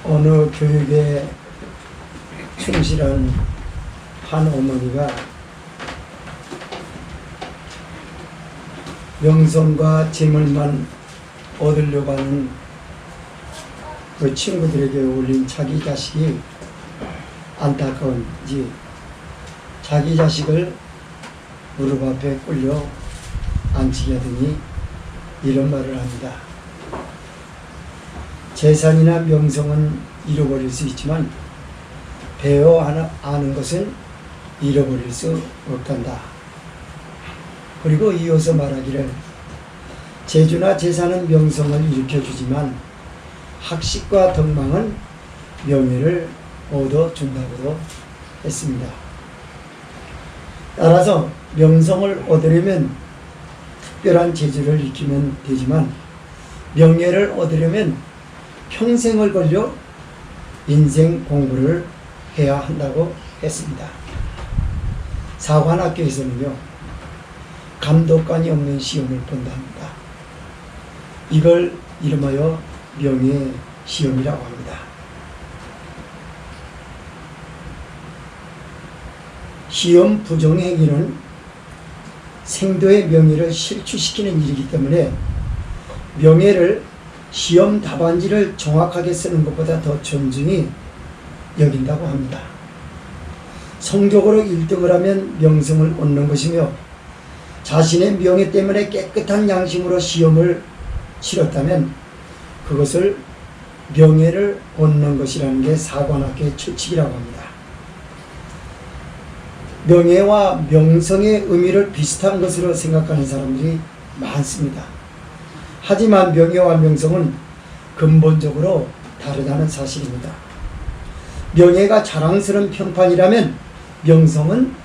어느 교육에 충실한 한 어머니가 명성과 재물만 얻으려고 하는 그 친구들에게 올린 자기 자식이 안타까운지 자기 자식을 무릎 앞에 꿇려 앉히게 하더니 이런 말을 합니다. 재산이나 명성은 잃어버릴 수 있지만 배워 아는 것은 잃어버릴 수 없단다. 그리고 이어서 말하기를 재주나 재산은 명성을 일으켜주지만 학식과 덕망은 명예를 얻어준다고 했습니다. 따라서 명성을 얻으려면 특별한 재주를 익히면 되지만 명예를 얻으려면 평생을 걸려 인생 공부를 해야 한다고 했습니다. 사관학교에서는요, 감독관이 없는 시험을 본다 합니다. 이걸 이름하여 명예 시험이라고 합니다. 시험 부정행위는 생도의 명예를 실추시키는 일이기 때문에 명예를 시험 답안지를 정확하게 쓰는 것보다 더 존중히 여긴다고 합니다. 성적으로 1등을 하면 명성을 얻는 것이며 자신의 명예 때문에 깨끗한 양심으로 시험을 치렀다면 그것을 명예를 얻는 것이라는 게 사관학교의 추측이라고 합니다. 명예와 명성의 의미를 비슷한 것으로 생각하는 사람들이 많습니다. 하지만 명예와 명성은 근본적으로 다르다는 사실입니다. 명예가 자랑스러운 평판이라면 명성은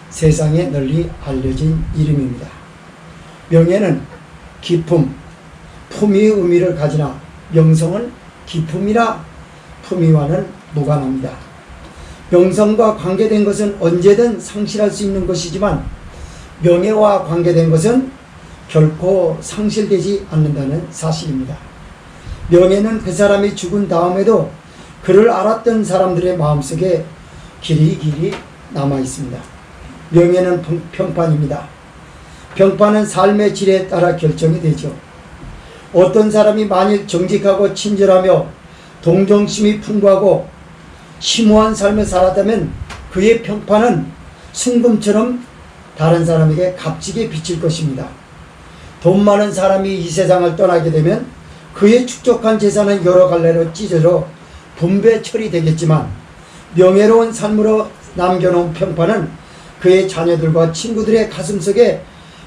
세상에 널리 알려진 이름입니다. 명예는 기품, 품위의 의미를 가지나 명성은 기품이나 품위와는 무관합니다. 명성과 관계된 것은 언제든 상실할 수 있는 것이지만 명예와 관계된 것은 결코 상실되지 않는다는 사실입니다. 명예는 그 사람이 죽은 다음에도 그를 알았던 사람들의 마음속에 길이 남아 있습니다. 명예는 평판입니다. 평판은 삶의 질에 따라 결정이 되죠. 어떤 사람이 만일 정직하고 친절하며 동정심이 풍부하고 심오한 삶을 살았다면 그의 평판은 순금처럼 다른 사람에게 값지게 비칠 것입니다. 돈 많은 사람이 이 세상을 떠나게 되면 그의 축적한 재산은 여러 갈래로 찢어져 분배 처리되겠지만 명예로운 삶으로 남겨놓은 평판은 그의 자녀들과 친구들의 가슴속에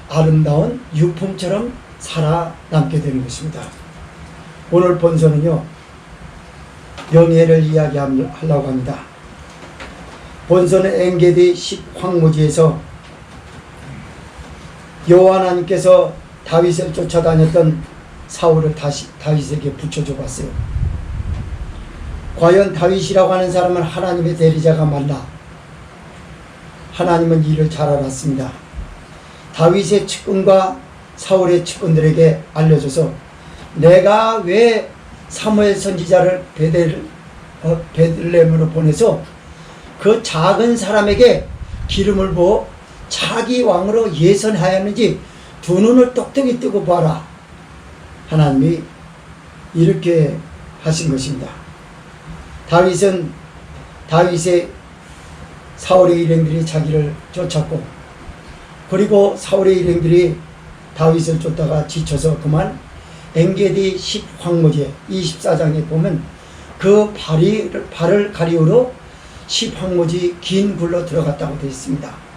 아름다운 유품처럼 살아남게 되는 것입니다. 오늘 본서는요, 명예를 이야기하려고 합니다. 본서는 엔게디 10황무지에서 여호와 하나님께서 다윗을 쫓아다녔던 사울을 다시 다윗에게 붙여줘 봤어요. 과연 다윗이라고 하는 사람은 하나님의 대리자가 맞나? 하나님은 이를 잘 알았습니다. 다윗의 측근과 사울의 측근들에게 알려줘서 내가 왜 사무엘 선지자를 베들레헴으로 보내서 그 작은 사람에게 기름을 부어 차기 왕으로 예선하였는지 두 눈을 똑똑히 뜨고 봐라. 하나님이 이렇게 하신 것입니다. 다윗의 사울의 일행들이 자기를 쫓았고, 그리고 사울의 일행들이 다윗을 쫓다가 지쳐서 그만 엔게디 10황무지 24장에 보면 그 발을 가리우러 10황무지 긴 굴로 들어갔다고 되어 있습니다.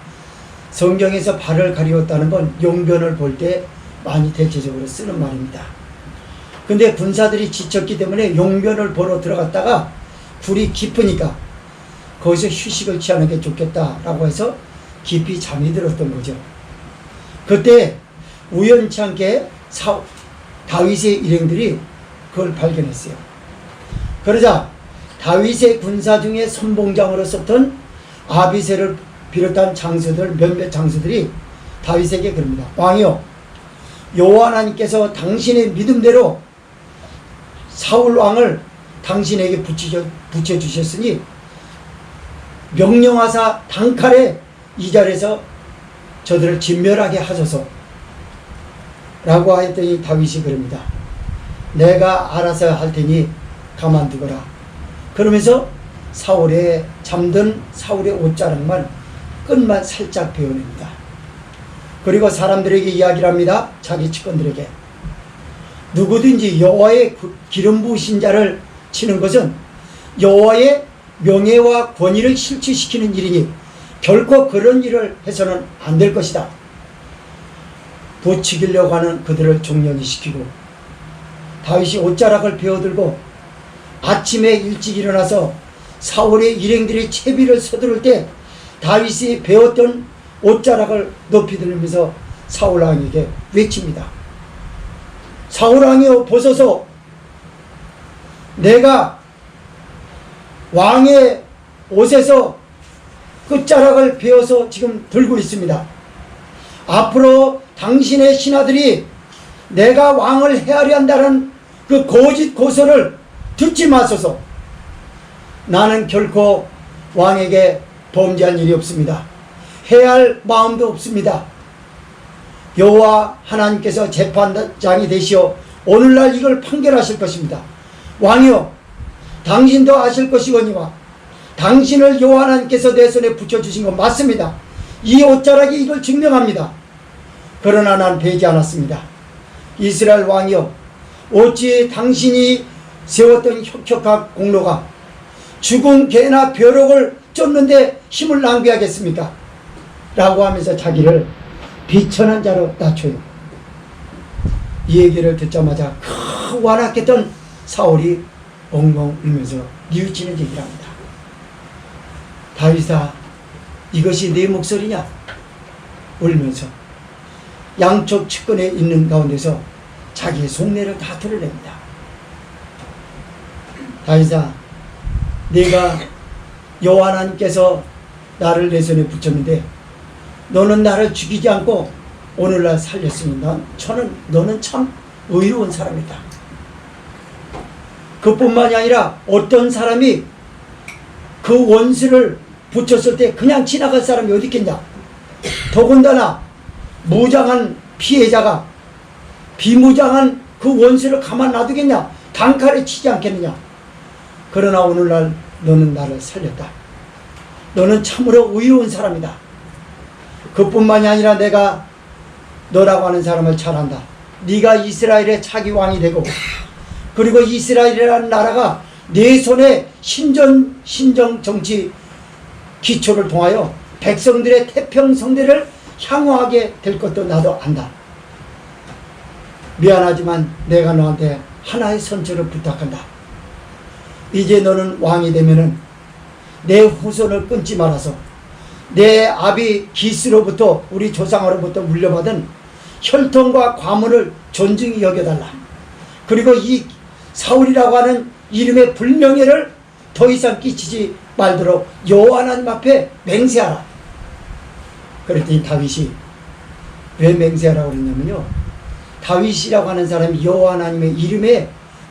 성경에서 발을 가리웠다는 건 용변을 볼 때 많이 대체적으로 쓰는 말입니다. 근데 군사들이 지쳤기 때문에 용변을 보러 들어갔다가 굴이 깊으니까 거기서 휴식을 취하는 게 좋겠다라고 해서 깊이 잠이 들었던 거죠. 그때 우연치 않게 다윗의 일행들이 그걸 발견했어요. 그러자 다윗의 군사 중에 선봉장으로 썼던 아비새를 비롯한 장수들, 몇몇 장수들이 다윗에게 그럽니다. 왕이여, 여호와 하나님께서 당신의 믿음대로 사울 왕을 당신에게 붙여주셨으니 명령하사 단칼에 이 자리에서 저들을 진멸하게 하소서 라고 하였더니 다윗이 그럽니다. 내가 알아서 할 테니 가만두거라. 그러면서 잠든 사울의 옷자락만 끝만 살짝 베어냅니다. 그리고 사람들에게 이야기를 합니다. 자기 측근들에게 누구든지 여호와의 기름 부으신 자를 치는 것은 여호와의 명예와 권위를 실추시키는 일이니 결코 그런 일을 해서는 안 될 것이다. 부추기려고 하는 그들을 종령이 시키고 다윗이 옷자락을 베어들고 아침에 일찍 일어나서 사울의 일행들이 채비를 서두를 때 다윗이 베었던 옷자락을 높이 들면서 사울 왕에게 외칩니다. 사울 왕이여 보소서, 내가 왕의 옷에서 끝자락을 베어서 지금 들고 있습니다. 앞으로 당신의 신하들이 내가 왕을 해하려 한다는 그 거짓 고소를 듣지 마소서. 나는 결코 왕에게 범죄한 일이 없습니다. 해할 마음도 없습니다. 여호와 하나님께서 재판장이 되시어 오늘날 이걸 판결하실 것입니다. 왕이여, 당신도 아실 것이거니와 당신을 여호와 하나님께서 내 손에 붙여주신 건 맞습니다. 이 옷자락이 이걸 증명합니다. 그러나 난 배지 않았습니다. 이스라엘 왕이여, 어찌 당신이 세웠던 혁혁한 공로가 죽은 개나 벼룩을 쫓는데 힘을 낭비하겠습니까? 라고 하면서 자기를 비천한 자로 낮춰요. 이 얘기를 듣자마자 완악했던 사울이 엉엉 울면서 뉘우치는 얘기를 합니다. 다윗아, 이것이 내 목소리냐? 울면서 양쪽 측근에 있는 가운데서 자기의 속내를 다 드러냅니다. 다윗아, 내가 여호와 하나님께서 나를 내 손에 붙였는데 너는 나를 죽이지 않고 오늘날 살렸으니 너는 참 의로운 사람이다. 그뿐만이 아니라 어떤 사람이 그 원수를 붙였을 때 그냥 지나갈 사람이 어디 있겠냐? 더군다나 무장한 피해자가 비무장한 그 원수를 가만 놔두겠냐? 단칼에 치지 않겠느냐? 그러나 오늘날 너는 나를 살렸다. 너는 참으로 의로운 사람이다. 그뿐만이 아니라 내가 너라고 하는 사람을 잘 안다. 네가 이스라엘의 차기 왕이 되고 그리고 이스라엘이라는 나라가 내 손에 신정 정치 기초를 통하여 백성들의 태평성대를 향후하게 될 것도 나도 안다. 미안하지만 내가 너한테 하나의 선처를 부탁한다. 이제 너는 왕이 되면은 내 후손을 끊지 말아서 내 아비 기스로부터 우리 조상으로부터 물려받은 혈통과 과문을 존중히 여겨달라. 그리고 이 사울이라고 하는 이름의 불명예를 더 이상 끼치지 말도록 여호와 하나님 앞에 맹세하라. 그랬더니 다윗이 왜 맹세하라고 그랬냐면요, 다윗이라고 하는 사람이 여호와 하나님의 이름에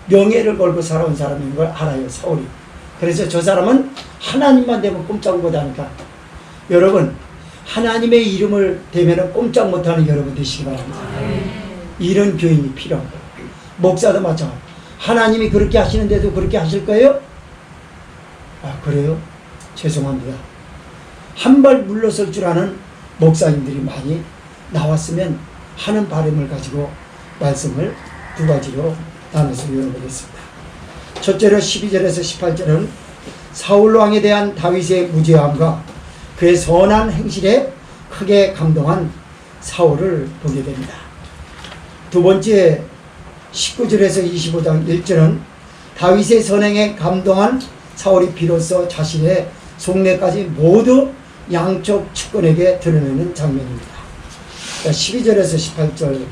명예를 걸고 살아온 사람인 걸 알아요, 사울이. 그래서 저 사람은 하나님만 되면 꼼짝 못하니까. 여러분, 하나님의 이름을 대면은 꼼짝 못하는 여러분 되시기 바랍니다. 이런 교인이 필요한 거예요. 목사도 마찬가지. 하나님이 그렇게 하시는데도 그렇게 하실 거예요? 아, 그래요? 죄송합니다. 한 발 물러설 줄 아는 목사님들이 많이 나왔으면 하는 바람을 가지고 말씀을 두 가지로 나눠서 읽어보겠습니다. 첫째로 12절에서 18절은 사울왕에 대한 다윗의 무죄함과 그의 선한 행실에 크게 감동한 사울을 보게 됩니다. 두 번째 19절에서 25장 1절은 다윗의 선행에 감동한 사울이 비로소 자신의 속내까지 모두 양쪽 측근에게 드러내는 장면입니다. 12절에서 18절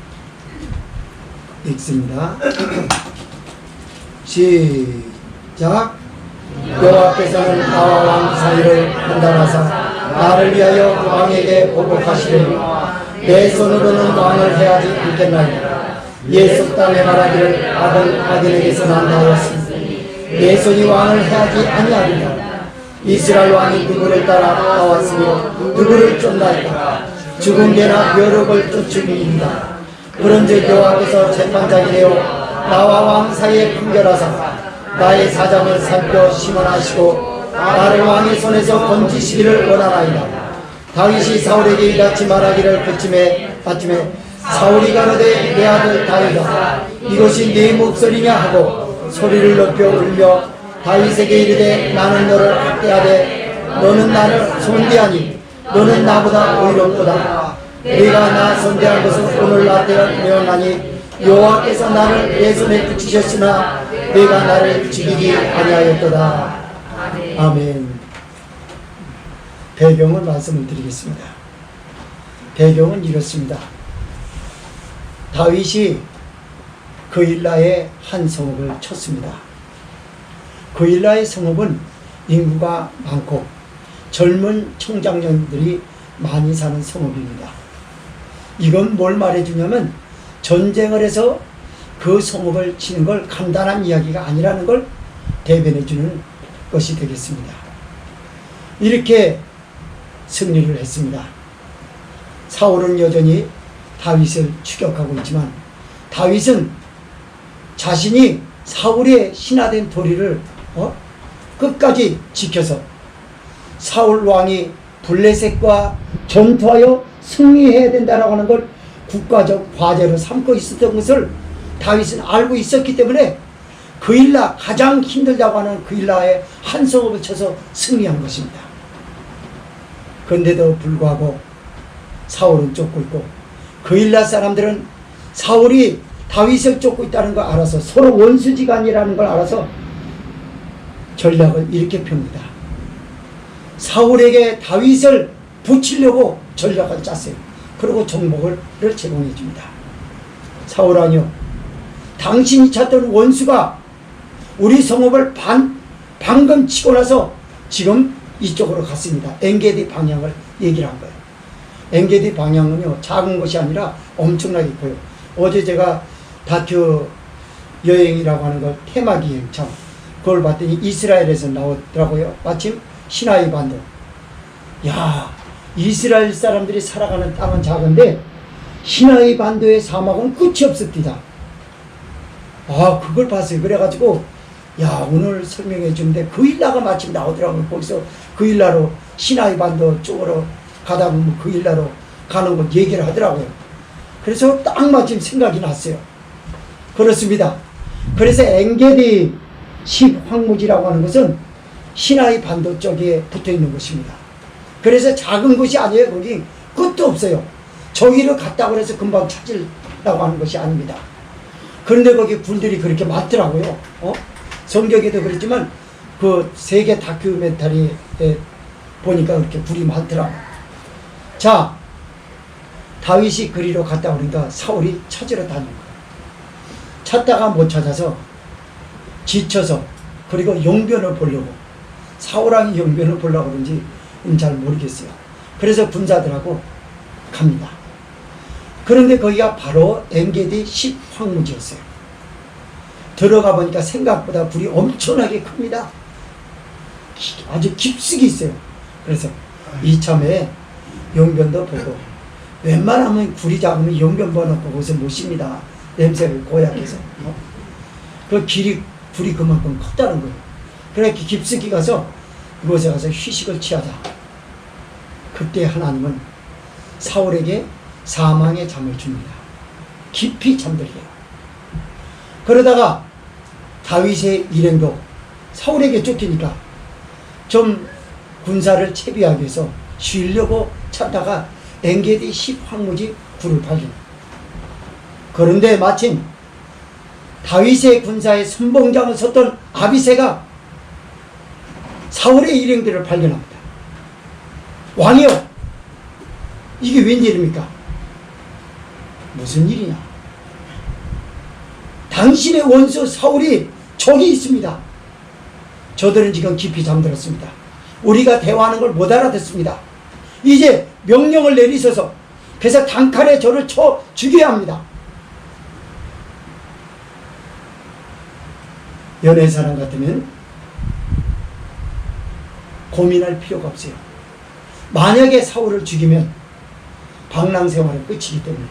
읽습니다. 시작. 여호와께서는 나와 왕 사이를 판단하사 나를 위하여 왕에게 보복하시려니 내 손으로는 왕을 해하지 않겠나이다. 옛 속담에 말하기를 악은 악인에게서 난다 하였으니 내 손이 왕을 해하지 아니하리라. 이스라엘 왕이 누구를 따라 나왔으며 누구를 쫓나이까. 죽은 개나 벼룩을 쫓으리이다. 그런즉 여호와께서 재판장이 되어 나와 왕 사이에 판결하사 나의 사정을 살펴 심원하시고 나를 왕의 손에서 건지시기를 원하나이다. 다윗이 사울에게 이같이 말하기를 그쯤에 아침에 사울이 가로되 내 아들 다윗아 이것이 네 목소리냐 하고 소리를 높여 울며 다윗에게 이르되 나는 너를 학대하되 너는 나를 손대하니 너는 나보다 의롭도다. 네가 나 손대한 것은 오늘 나한테 내어나니 여호와께서 나를 내 손에 붙이셨으나 네가 나를 죽이지 아니하였도다. 아멘. 배경을 말씀을 드리겠습니다. 배경은 이렇습니다. 다윗이 그일라의 한 성읍을 쳤습니다. 그일라의 성읍은 인구가 많고 젊은 청장년들이 많이 사는 성읍입니다. 이건 뭘 말해주냐면 전쟁을 해서 그 성읍을 치는 걸 간단한 이야기가 아니라는 걸 대변해주는 것이 되겠습니다. 이렇게 승리를 했습니다. 사울은 여전히 다윗을 추격하고 있지만 다윗은 자신이 사울의 신하된 도리를 끝까지 지켜서 사울 왕이 블레셋과 전투하여 승리해야 된다라고 하는 걸 국가적 과제로 삼고 있었던 것을 다윗은 알고 있었기 때문에 그일라 가장 힘들다고 하는 그일라의 한 성읍을 쳐서 승리한 것입니다. 그런데도 불구하고 사울은 쫓고 있고 그일라 사람들은 사울이 다윗을 쫓고 있다는 걸 알아서 서로 원수지간이라는 걸 알아서 전략을 이렇게 펴니다. 사울에게 다윗을 붙이려고 전략을 짰어요. 그리고 정복을 제공해 줍니다. 사울 아니요, 당신이 찾던 원수가 우리 성읍을 방금 치고 나서 지금 이쪽으로 갔습니다. 엔게디 방향을 얘기를 한 거예요. 엔게디 방향은요 작은 것이 아니라 엄청나게 커요. 어제 제가 다큐 여행이라고 하는 걸 테마기행 참 그걸 봤더니 이스라엘에서 나오더라고요. 마침 시나이 반도. 야, 이스라엘 사람들이 살아가는 땅은 작은데 시나이 반도의 사막은 끝이 없습니다. 아, 그걸 봤어요. 그래가지고 야, 오늘 설명해 주는데 그일라가 마침 나오더라고요. 거기서 그일라로 시나이 반도 쪽으로 가다 보면 그일라로 가는 거 얘기를 하더라고요. 그래서 딱 마침 생각이 났어요. 그렇습니다. 그래서 엔게디 10황무지라고 하는 것은 시나이 반도 쪽에 붙어 있는 것입니다. 그래서 작은 곳이 아니에요. 거기 끝도 없어요. 저기를 갔다고 해서 금방 찾으려고 하는 것이 아닙니다. 그런데 거기 굴들이 그렇게 많더라고요. 성경에도 그랬지만 그 세계 다큐멘터리에 보니까 그렇게 굴이 많더라고요. 자, 다윗이 그리로 갔다 오니까 사울이 찾으러 다닌 거예요. 찾다가 못 찾아서 지쳐서 그리고 용변을 보려고 사울왕이 용변을 보려고 그런지 잘 모르겠어요. 그래서 군사들하고 갑니다. 그런데 거기가 바로 엔게디 10황무지였어요. 들어가 보니까 생각보다 굴이 엄청나게 큽니다. 아주 깊숙이 있어요. 그래서 이참에 용변도 보고 웬만하면 굴이 작으면 용변 보고 거기서 못 쉽니다. 냄새를 고약해서. 그 굴이 그만큼 컸다는 거예요. 그래 깊숙이 가서 그곳에 가서 휴식을 취하자. 그때 하나님은 사울에게 사망의 잠을 줍니다. 깊이 잠들게. 그러다가 다윗의 일행도 사울에게 쫓기니까 좀 군사를 채비하기 위해서 쉬려고 찾다가 엔게디 10황무지 굴을 발견. 그런데 마침 다윗의 군사의 선봉장을 섰던 아비새가 사울의 일행들을 발견합니다. 왕이여, 이게 웬일입니까? 무슨 일이냐? 당신의 원수 사울이 저기 있습니다. 저들은 지금 깊이 잠들었습니다. 우리가 대화하는 걸 못 알아듣습니다. 이제 명령을 내리셔서 그래서 단칼에 저를 쳐 죽여야 합니다. 연애사람 같으면 고민할 필요가 없어요. 만약에 사울을 죽이면 방랑생활은 끝이기 때문에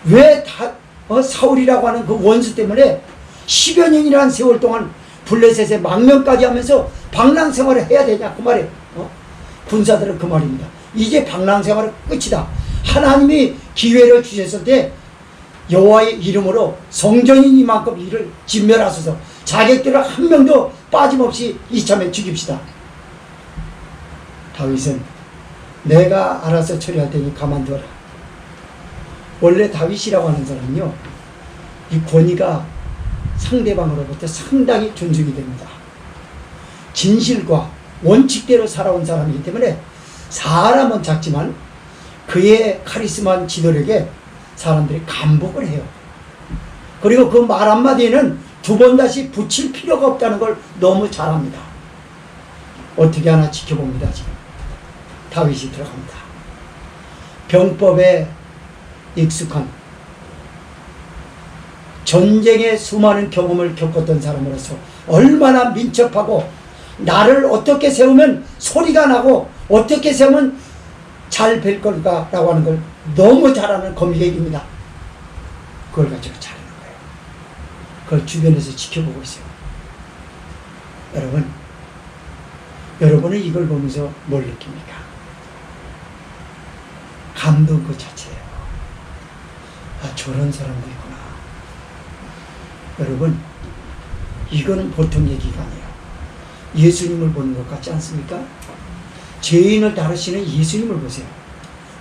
왜 사울이라고 하는 그 원수 때문에 10여 년이라는 세월 동안 블레셋의 망명까지 하면서 방랑생활을 해야 되냐 그 말이에요. 군사들은 그 말입니다. 이제 방랑생활은 끝이다. 하나님이 기회를 주셨을 때 여호와의 이름으로 성전인 이만큼 이를 진멸하소서. 자객들을 한 명도 빠짐없이 이참에 죽입시다. 다윗은 내가 알아서 처리할 테니 가만두어라. 원래 다윗이라고 하는 사람은요, 이 권위가 상대방으로부터 상당히 존중이 됩니다. 진실과 원칙대로 살아온 사람이기 때문에 사람은 작지만 그의 카리스마한 지도력에 사람들이 감복을 해요. 그리고 그 말 한마디에는 두 번 다시 붙일 필요가 없다는 걸 너무 잘합니다. 어떻게 하나 지켜봅니다. 지금 다윗이 들어갑니다. 병법에 익숙한 전쟁의 수많은 경험을 겪었던 사람으로서 얼마나 민첩하고 나를 어떻게 세우면 소리가 나고 어떻게 세우면 잘 뵐 걸까라고 하는 걸 너무 잘하는 검객입니다. 그걸 가지고 잘하는 거예요. 그걸 주변에서 지켜보고 있어요. 여러분은 이걸 보면서 뭘 느낍니까? 감동 그 자체예요. 아, 저런 사람도 있구나. 여러분, 이거는 보통 얘기가 아니에요. 예수님을 보는 것 같지 않습니까? 죄인을 다루시는 예수님을 보세요.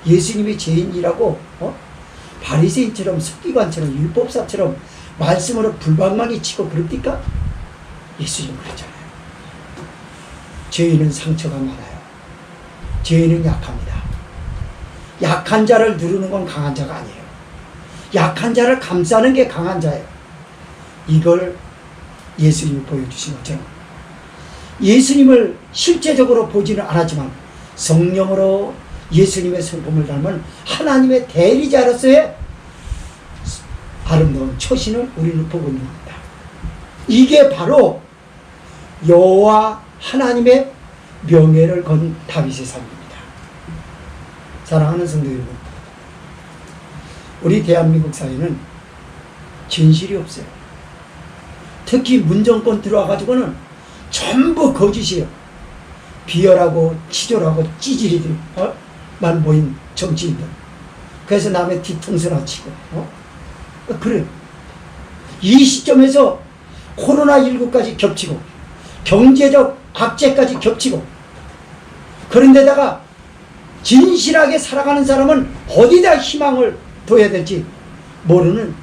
예수님이 죄인이라고 바리새인처럼 서기관처럼 율법사처럼 말씀으로 불방망이 치고 그럽니까? 예수님 그랬잖아요. 죄인은 상처가 많아요. 죄인은 약합니다. 약한 자를 누르는 건 강한 자가 아니에요. 약한 자를 감싸는 게 강한 자예요. 이걸 예수님이 보여주신 것처럼 예수님을 실제적으로 보지는 않았지만 성령으로 예수님의 성품을 닮은 하나님의 대리자로서의 아름다운 처신을 우리는 보고 있는 겁니다. 이게 바로 여호와 하나님의 명예를 건 다윗의 삶입니다. 사랑하는 성도 여러분, 우리 대한민국 사회는 진실이 없어요. 특히 문정권 들어와가지고는 전부 거짓이에요. 비열하고 치졸하고 찌질이들만 모인 정치인들. 그래서 남의 뒤통수나 치고 그래요. 이 시점에서 코로나19까지 겹치고 경제적 악재까지 겹치고 그런데다가 진실하게 살아가는 사람은 어디다 희망을 둬야 될지 모르는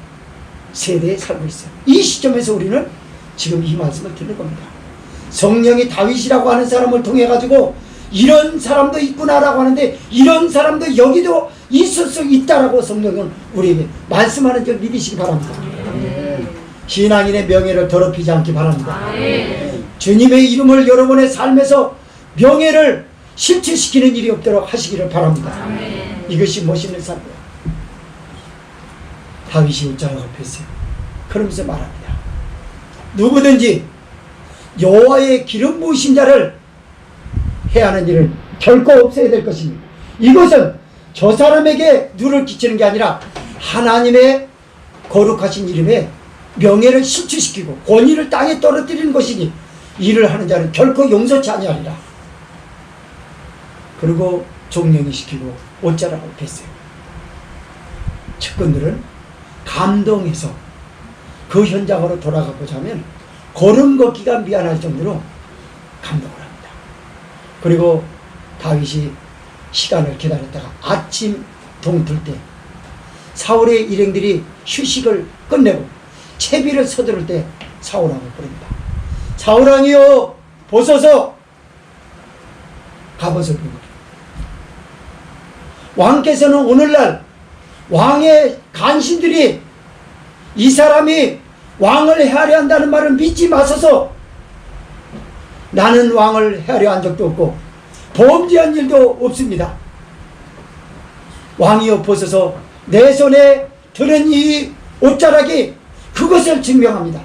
세대에 살고 있어요. 이 시점에서 우리는 지금 이 말씀을 듣는 겁니다. 성령이 다윗이라고 하는 사람을 통해 가지고 이런 사람도 있구나라고 하는데 이런 사람도 여기도 있을 수 있다라고 성령은 우리에게 말씀하는 줄 믿으시기 바랍니다. 신앙인의 명예를 더럽히지 않기 바랍니다. 주님의 이름을 여러분의 삶에서 명예를 실추시키는 일이 없도록 하시기를 바랍니다. 이것이 멋있는 삶이에요. 다윗이 웃자라고 폈어요. 그러면서 말합니다. 누구든지 여호와의 기름 부으신 자를 해야 하는 일을 결코 없애야 될 것입니다. 이것은 저 사람에게 누를 끼치는 게 아니라 하나님의 거룩하신 이름에 명예를 실추시키고 권위를 땅에 떨어뜨리는 것이니 일을 하는 자는 결코 용서치 아니하리라. 그리고 종령이 시키고 옷자라고 뺐어요. 측근들은 감동해서 그 현장으로 돌아가고자 하면 걸음 걷기가 미안할 정도로 감동을 합니다. 그리고 다윗이 시간을 기다렸다가 아침 동틀 때 사울의 일행들이 휴식을 끝내고 채비를 서두를 때 사울왕을 부릅니다. 사울왕이여 보소서. 갑옷을 입은 거예요. 왕께서는 오늘날 왕의 간신들이 이 사람이 왕을 해하려 한다는 말을 믿지 마소서. 나는 왕을 해하려 한 적도 없고 범죄한 일도 없습니다. 왕이여 보소서. 내 손에 드는 이 옷자락이 그것을 증명합니다.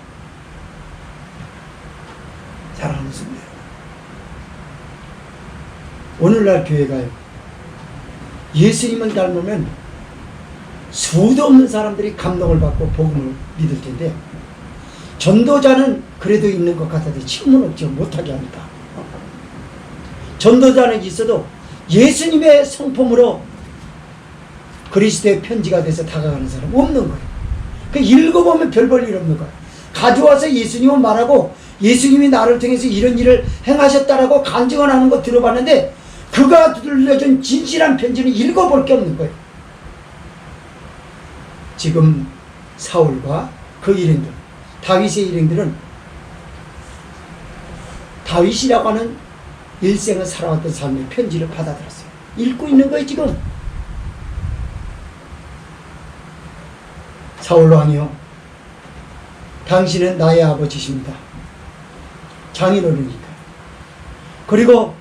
사랑하는 성도 여러분, 오늘날 교회가요, 예수님을 닮으면 수도 없는 사람들이 감동을 받고 복음을 믿을 텐데, 전도자는 그래도 있는 것 같아도 지금은 없죠. 못하게 하니까. 전도자는 있어도 예수님의 성품으로 그리스도의 편지가 돼서 다가가는 사람 없는 거예요. 그 읽어보면 별 볼 일 없는 거예요. 가져와서 예수님은 말하고 예수님이 나를 통해서 이런 일을 행하셨다라고 간증을 하는 거 들어봤는데, 그가 들려준 진실한 편지는 읽어볼 게 없는 거예요. 지금 사울과 그 일행들, 다윗의 일행들은 다윗이라고 하는 일생을 살아왔던 삶의 편지를 받아들였어요. 읽고 있는 거예요 지금. 사울 왕이요, 당신은 나의 아버지십니다. 장인어른이니까. 그리고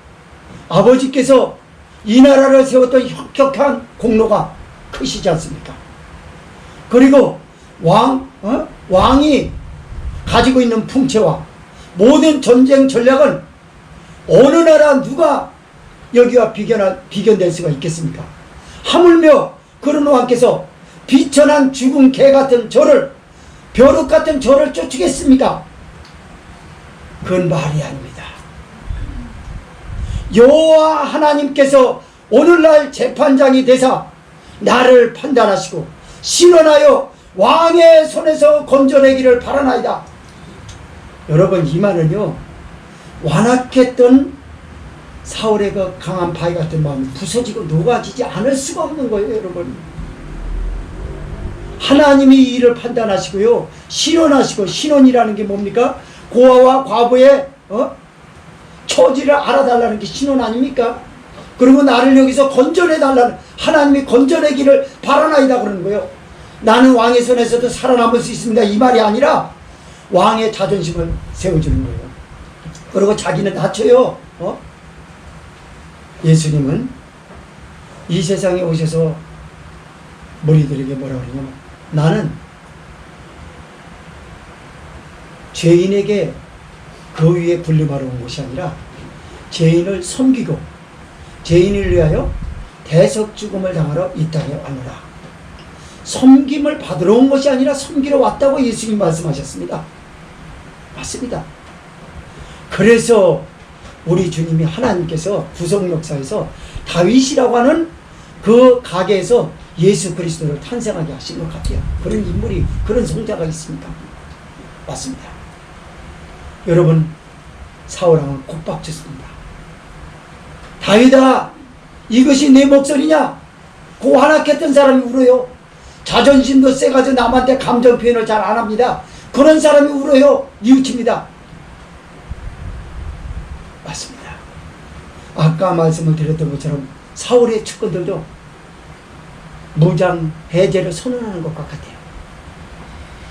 아버지께서 이 나라를 세웠던 혁혁한 공로가 크시지 않습니까? 그리고 왕이 가지고 있는 풍채와 모든 전쟁 전략은 어느 나라 누가 여기와 비견될 수가 있겠습니까? 하물며 그런 왕께서 비천한 죽은 개 같은 저를, 벼룩 같은 저를 쫓으겠습니까? 그건 말이 아닙니다. 여호와 하나님께서 오늘날 재판장이 되사 나를 판단하시고 신원하여 왕의 손에서 건져내기를 바라나이다. 여러분, 이 말은요, 완악했던 사울의 그 강한 바위 같은 마음이 부서지고 녹아지지 않을 수가 없는 거예요. 여러분, 하나님이 이 일을 판단하시고요, 신원하시고, 신원이라는 게 뭡니까? 고아와 과부의 처지를 알아달라는 게 신원 아닙니까? 그리고 나를 여기서 건져내달라는, 하나님이 건져내기를 바라나이다 그러는 거예요. 나는 왕의 손에서도 살아남을 수 있습니다, 이 말이 아니라 왕의 자존심을 세워주는 거예요. 그리고 자기는 낮춰요. 예수님은 이 세상에 오셔서 머리들에게 뭐라 그러냐면, 나는 죄인에게 그 위에 불림하러 온 것이 아니라 죄인을 섬기고 죄인을 위하여 대속 죽음을 당하러 이 땅에 왔노라. 섬김을 받으러 온 것이 아니라 섬기러 왔다고 예수님 말씀하셨습니다. 맞습니다. 그래서 우리 주님이, 하나님께서 구속 역사에서 다윗이라고 하는 그 가게에서 예수 그리스도를 탄생하게 하신 것 같아요. 그런 인물이, 그런 성자가 있습니다. 맞습니다. 여러분, 사울왕은 콧박쳤습니다. 다윗아, 이것이 내 목소리냐? 그 완악했던 사람이 울어요. 자존심도 세가지고 남한테 감정 표현을 잘 안 합니다. 그런 사람이 울어요. 뉘우칩니다. 맞습니다. 아까 말씀을 드렸던 것처럼 사울의 측근들도 무장 해제를 선언하는 것과 같아요.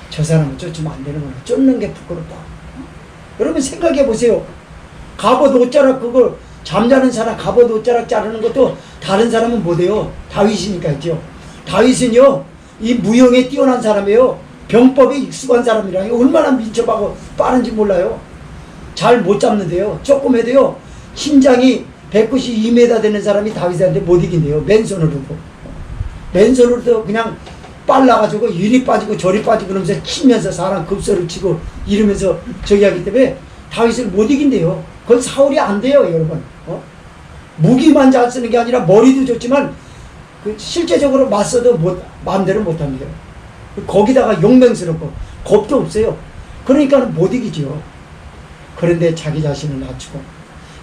저 사람은 쫓으면 안 되는 거야. 쫓는 게 부끄럽다. 여러분 생각해 보세요. 갑옷 옷자락, 그걸 잠자는 사람 갑옷 옷자락 자르는 것도 다른 사람은 못해요. 다윗이니까 있죠. 다윗은요, 이 무용에 뛰어난 사람이에요. 병법에 익숙한 사람이라 얼마나 민첩하고 빠른지 몰라요. 잘 못 잡는데요. 조금 해도요, 신장이 192m 되는 사람이 다윗한테 못 이긴대요. 맨손으로도. 맨손으로도 그냥 빨라가지고 이리 빠지고 저리 빠지고 그러면서 치면서 사람 급소를 치고 이러면서 저기 하기 때문에 다윗을 못 이긴대요. 그건 사울이 안 돼요, 여러분. 무기만 잘 쓰는 게 아니라 머리도 좋지만 그 실제적으로 맞서도 마음대로 못 합니다. 거기다가 용맹스럽고 겁도 없어요. 그러니까 못 이기죠. 그런데 자기 자신을 낮추고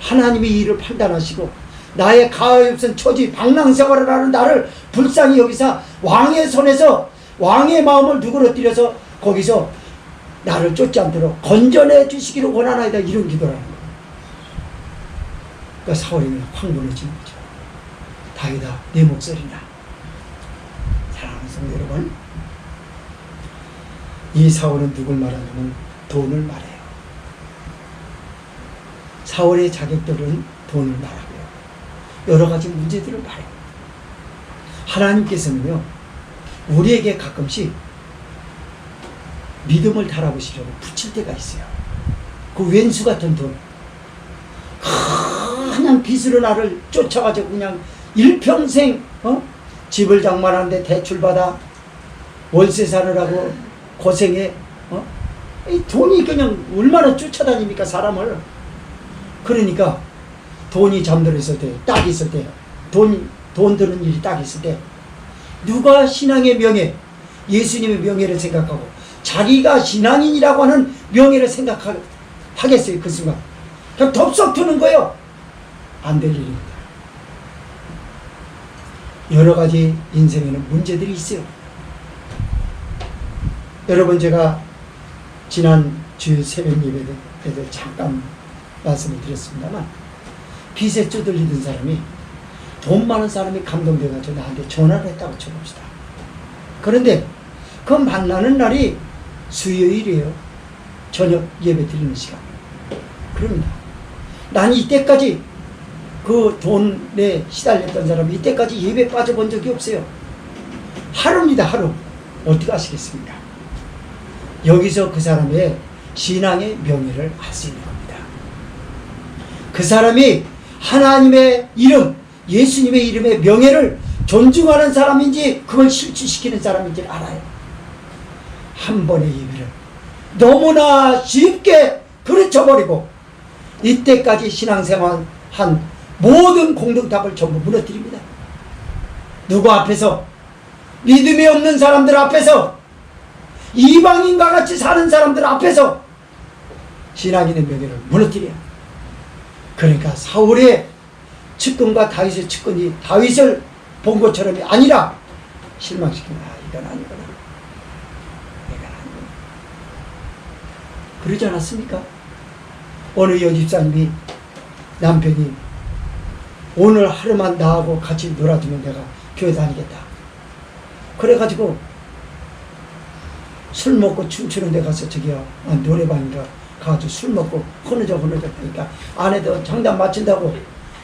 하나님이 이 일을 판단하시고 나의 가엾은 처지 방랑생활을 하는 나를 불쌍히 여기사 왕의 손에서 왕의 마음을 누그러뜨려서 거기서 나를 쫓지 않도록 건져내 주시기를 원하나이다, 이런 기도를 하는 거예요. 그러니까 사울이 확 무너지는 거죠. 다윗아, 내 목소리나. 사랑하는 성도 여러분, 이 사울은 누굴 말하냐면 돈을 말해요. 사울의 자격들은 돈을 말하고요, 여러 가지 문제들을 말해요. 하나님께서는요, 우리에게 가끔씩 믿음을 달아보시려고 붙일 때가 있어요. 그 왼수 같은 돈, 그냥 빚으로 나를 쫓아가지고 그냥 일평생 집을 장만하는데 대출받아 월세 사느라고 고생해. 이 돈이 그냥 얼마나 쫓아다닙니까 사람을. 그러니까 돈이 잠들어 있을 때, 딱 있을 때, 돈 드는 일이 딱 있을 때, 누가 신앙의 명예, 예수님의 명예를 생각하고 자기가 신앙인이라고 하는 명예를 생각하겠어요. 그 순간 그냥 덥석 트는 거예요. 안 될 일입니다. 여러 가지 인생에는 문제들이 있어요. 여러분, 제가 지난 주일 새벽 예배 때도 잠깐 말씀을 드렸습니다만, 빚에 쪼들리던 사람이, 돈 많은 사람이 감동돼가지고 나한테 전화를 했다고 쳐봅시다. 그런데 그 만나는 날이 수요일이에요. 저녁 예배 드리는 시간. 그럽니다. 난 이때까지 그 돈에 시달렸던 사람이 이때까지 예배 빠져본 적이 없어요. 하루입니다, 하루. 어떻게 하시겠습니까? 여기서 그 사람의 신앙의 명예를 알 수 있는 겁니다. 그 사람이 하나님의 이름, 예수님의 이름의 명예를 존중하는 사람인지 그걸 실추시키는 사람인지 알아요. 한 번의 예배를 너무나 쉽게 그르쳐버리고 이때까지 신앙생활 한 모든 공동탑을 전부 무너뜨립니다. 누구 앞에서? 믿음이 없는 사람들 앞에서, 이방인과 같이 사는 사람들 앞에서 신앙인의 명예를 무너뜨려요. 그러니까 사울의 측근과 다윗의 측근이 다윗을 본 것처럼이 아니라 실망시킨다. 이건 아니구나. 이건 아니구나. 그러지 않았습니까? 어느 여집사님이 남편이 오늘 하루만 나하고 같이 놀아주면 내가 교회 다니겠다. 그래가지고 술 먹고 춤추는 데 가서 저기요, 노래방인가 가가지고 술 먹고 흐느적 그러니까 아내도 장단 맞춘다고,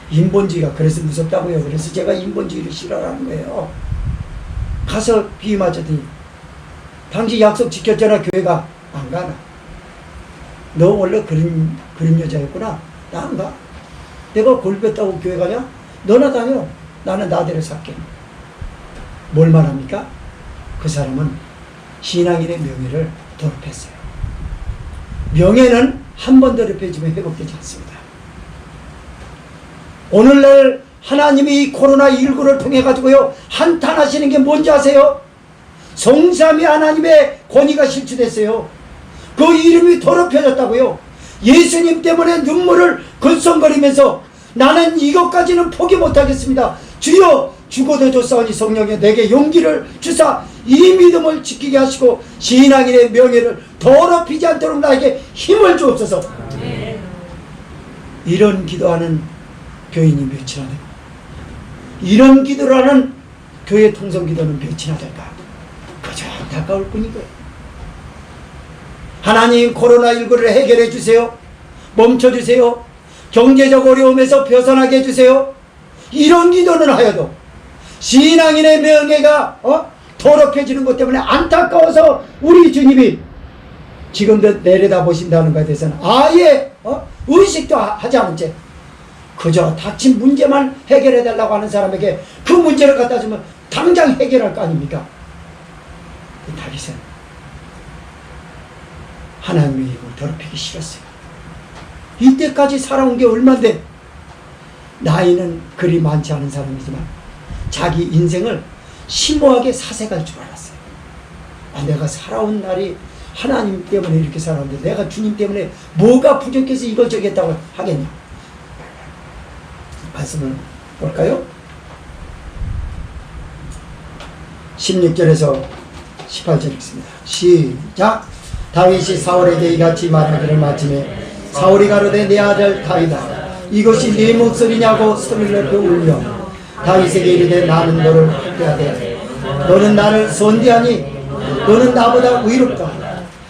인본주의가 그래서 무섭다고요. 그래서 제가 인본주의를 싫어하는 거예요. 가서 비위 맞았더니 당신 약속 지켰잖아. 교회가 안 가나. 너 원래 그런 여자였구나. 나 안 가. 내가 골뺐다고 교회 가냐? 너나 다녀. 나는 나대로 살게. 뭘 말합니까? 그 사람은 신앙인의 명예를 더럽혔어요. 명예는 한 번 더럽혀지면 회복되지 않습니다. 오늘날 하나님이 이 코로나19를 통해 가지고요 한탄하시는 게 뭔지 아세요? 성삼위 하나님의 권위가 실추됐어요. 그 이름이 더럽혀졌다고요. 예수님 때문에 눈물을 글썽거리면서 나는 이것까지는 포기 못하겠습니다. 주여 죽어도 좋사오니 성령여 내게 용기를 주사 이 믿음을 지키게 하시고 신앙인의 명예를 더럽히지 않도록 나에게 힘을 주옵소서. 이런 기도하는 교인이 몇이나 될까? 이런 기도를 하는 교회 통성기도는 몇이나 될까? 그저 안타까울 뿐이고요. 하나님 코로나19를 해결해 주세요. 멈춰주세요. 경제적 어려움에서 벗어나게 해주세요. 이런 기도는 하여도 신앙인의 명예가 더럽혀지는 것 때문에 안타까워서 우리 주님이 지금도 내려다보신다는 것에 대해서는 아예 의식도 하지 않은 채 그저 닥친 문제만 해결해 달라고 하는 사람에게 그 문제를 갖다 주면 당장 해결할 거 아닙니까? 다윗은 하나님의 이름을 더럽히기 싫었어요. 이때까지 살아온 게 얼만데, 나이는 그리 많지 않은 사람이지만 자기 인생을 심오하게 사색할 줄 알았어요. 내가 살아온 날이 하나님 때문에 이렇게 살았는데 내가 주님 때문에 뭐가 부족해서 이걸 저기 했다고 하겠냐. 말씀을 볼까요? 16절에서 18절 읽습니다. 시작. 다윗이 사울에게 이같이 말하기를 마침에 사울이 가로되 내 아들 다윗아 이것이 네 목소리냐고 소리를 높여 울며 다윗에게 이르되 나는 너를 학대하되 너는 나를 선대하니 너는 나보다 의롭다.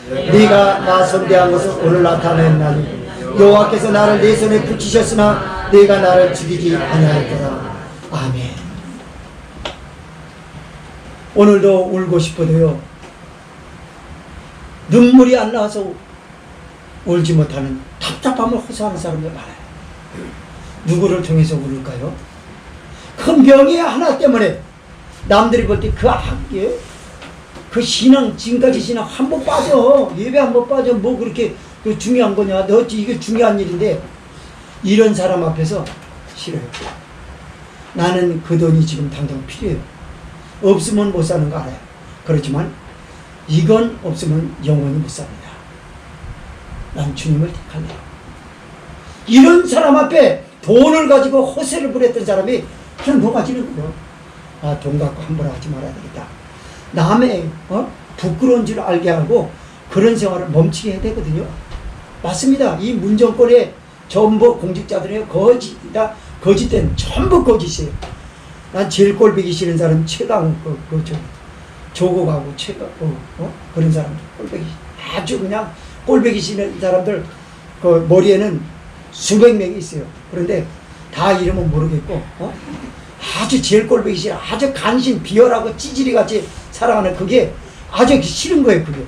네가 나 선대한 것을 오늘 나타냈나니 여호와께서 나를 내 손에 붙이셨으나 네가 나를 죽이지 아니하였더라. 아멘. 오늘도 울고 싶어도요 눈물이 안 나와서 울지 못하는 답답함을 호소하는 사람들 많아요. 누구를 통해서 그럴까요? 큰 병이 하나 때문에 남들이 볼 때 그 신앙, 지금까지 신앙 한 번 빠져, 예배 한 번 빠져, 뭐 그렇게 중요한 거냐, 너 이게 중요한 일인데, 이런 사람 앞에서 싫어요. 나는 그 돈이 지금 당장 필요해요. 없으면 못 사는 거 알아요. 그렇지만 이건 없으면 영원히 못 삽니다. 난 주님을 택할래요. 이런 사람 앞에 돈을 가지고 허세를 부렸던 사람이 그냥 녹아지는 거예요. 아, 돈 갖고 함부로 하지 말아야 되겠다. 남의 부끄러운 줄 알게 하고 그런 생활을 멈추게 해야 되거든요. 맞습니다. 이 문정권의 전부 공직자들이에요. 거짓된 전부 거짓이에요. 난 제일 꼴보기 싫은 사람 최강 조국하고 그런 사람들 꼴보기 아주 그냥 꼴보기 싫은 사람들 그 머리에는 수백 명이 있어요. 그런데 다 이름은 모르겠고 아주 제일 꼴보기 싫어 아주 간신 비열하고 찌질이 같이 살아가는 그게 아주 싫은 거예요. 그게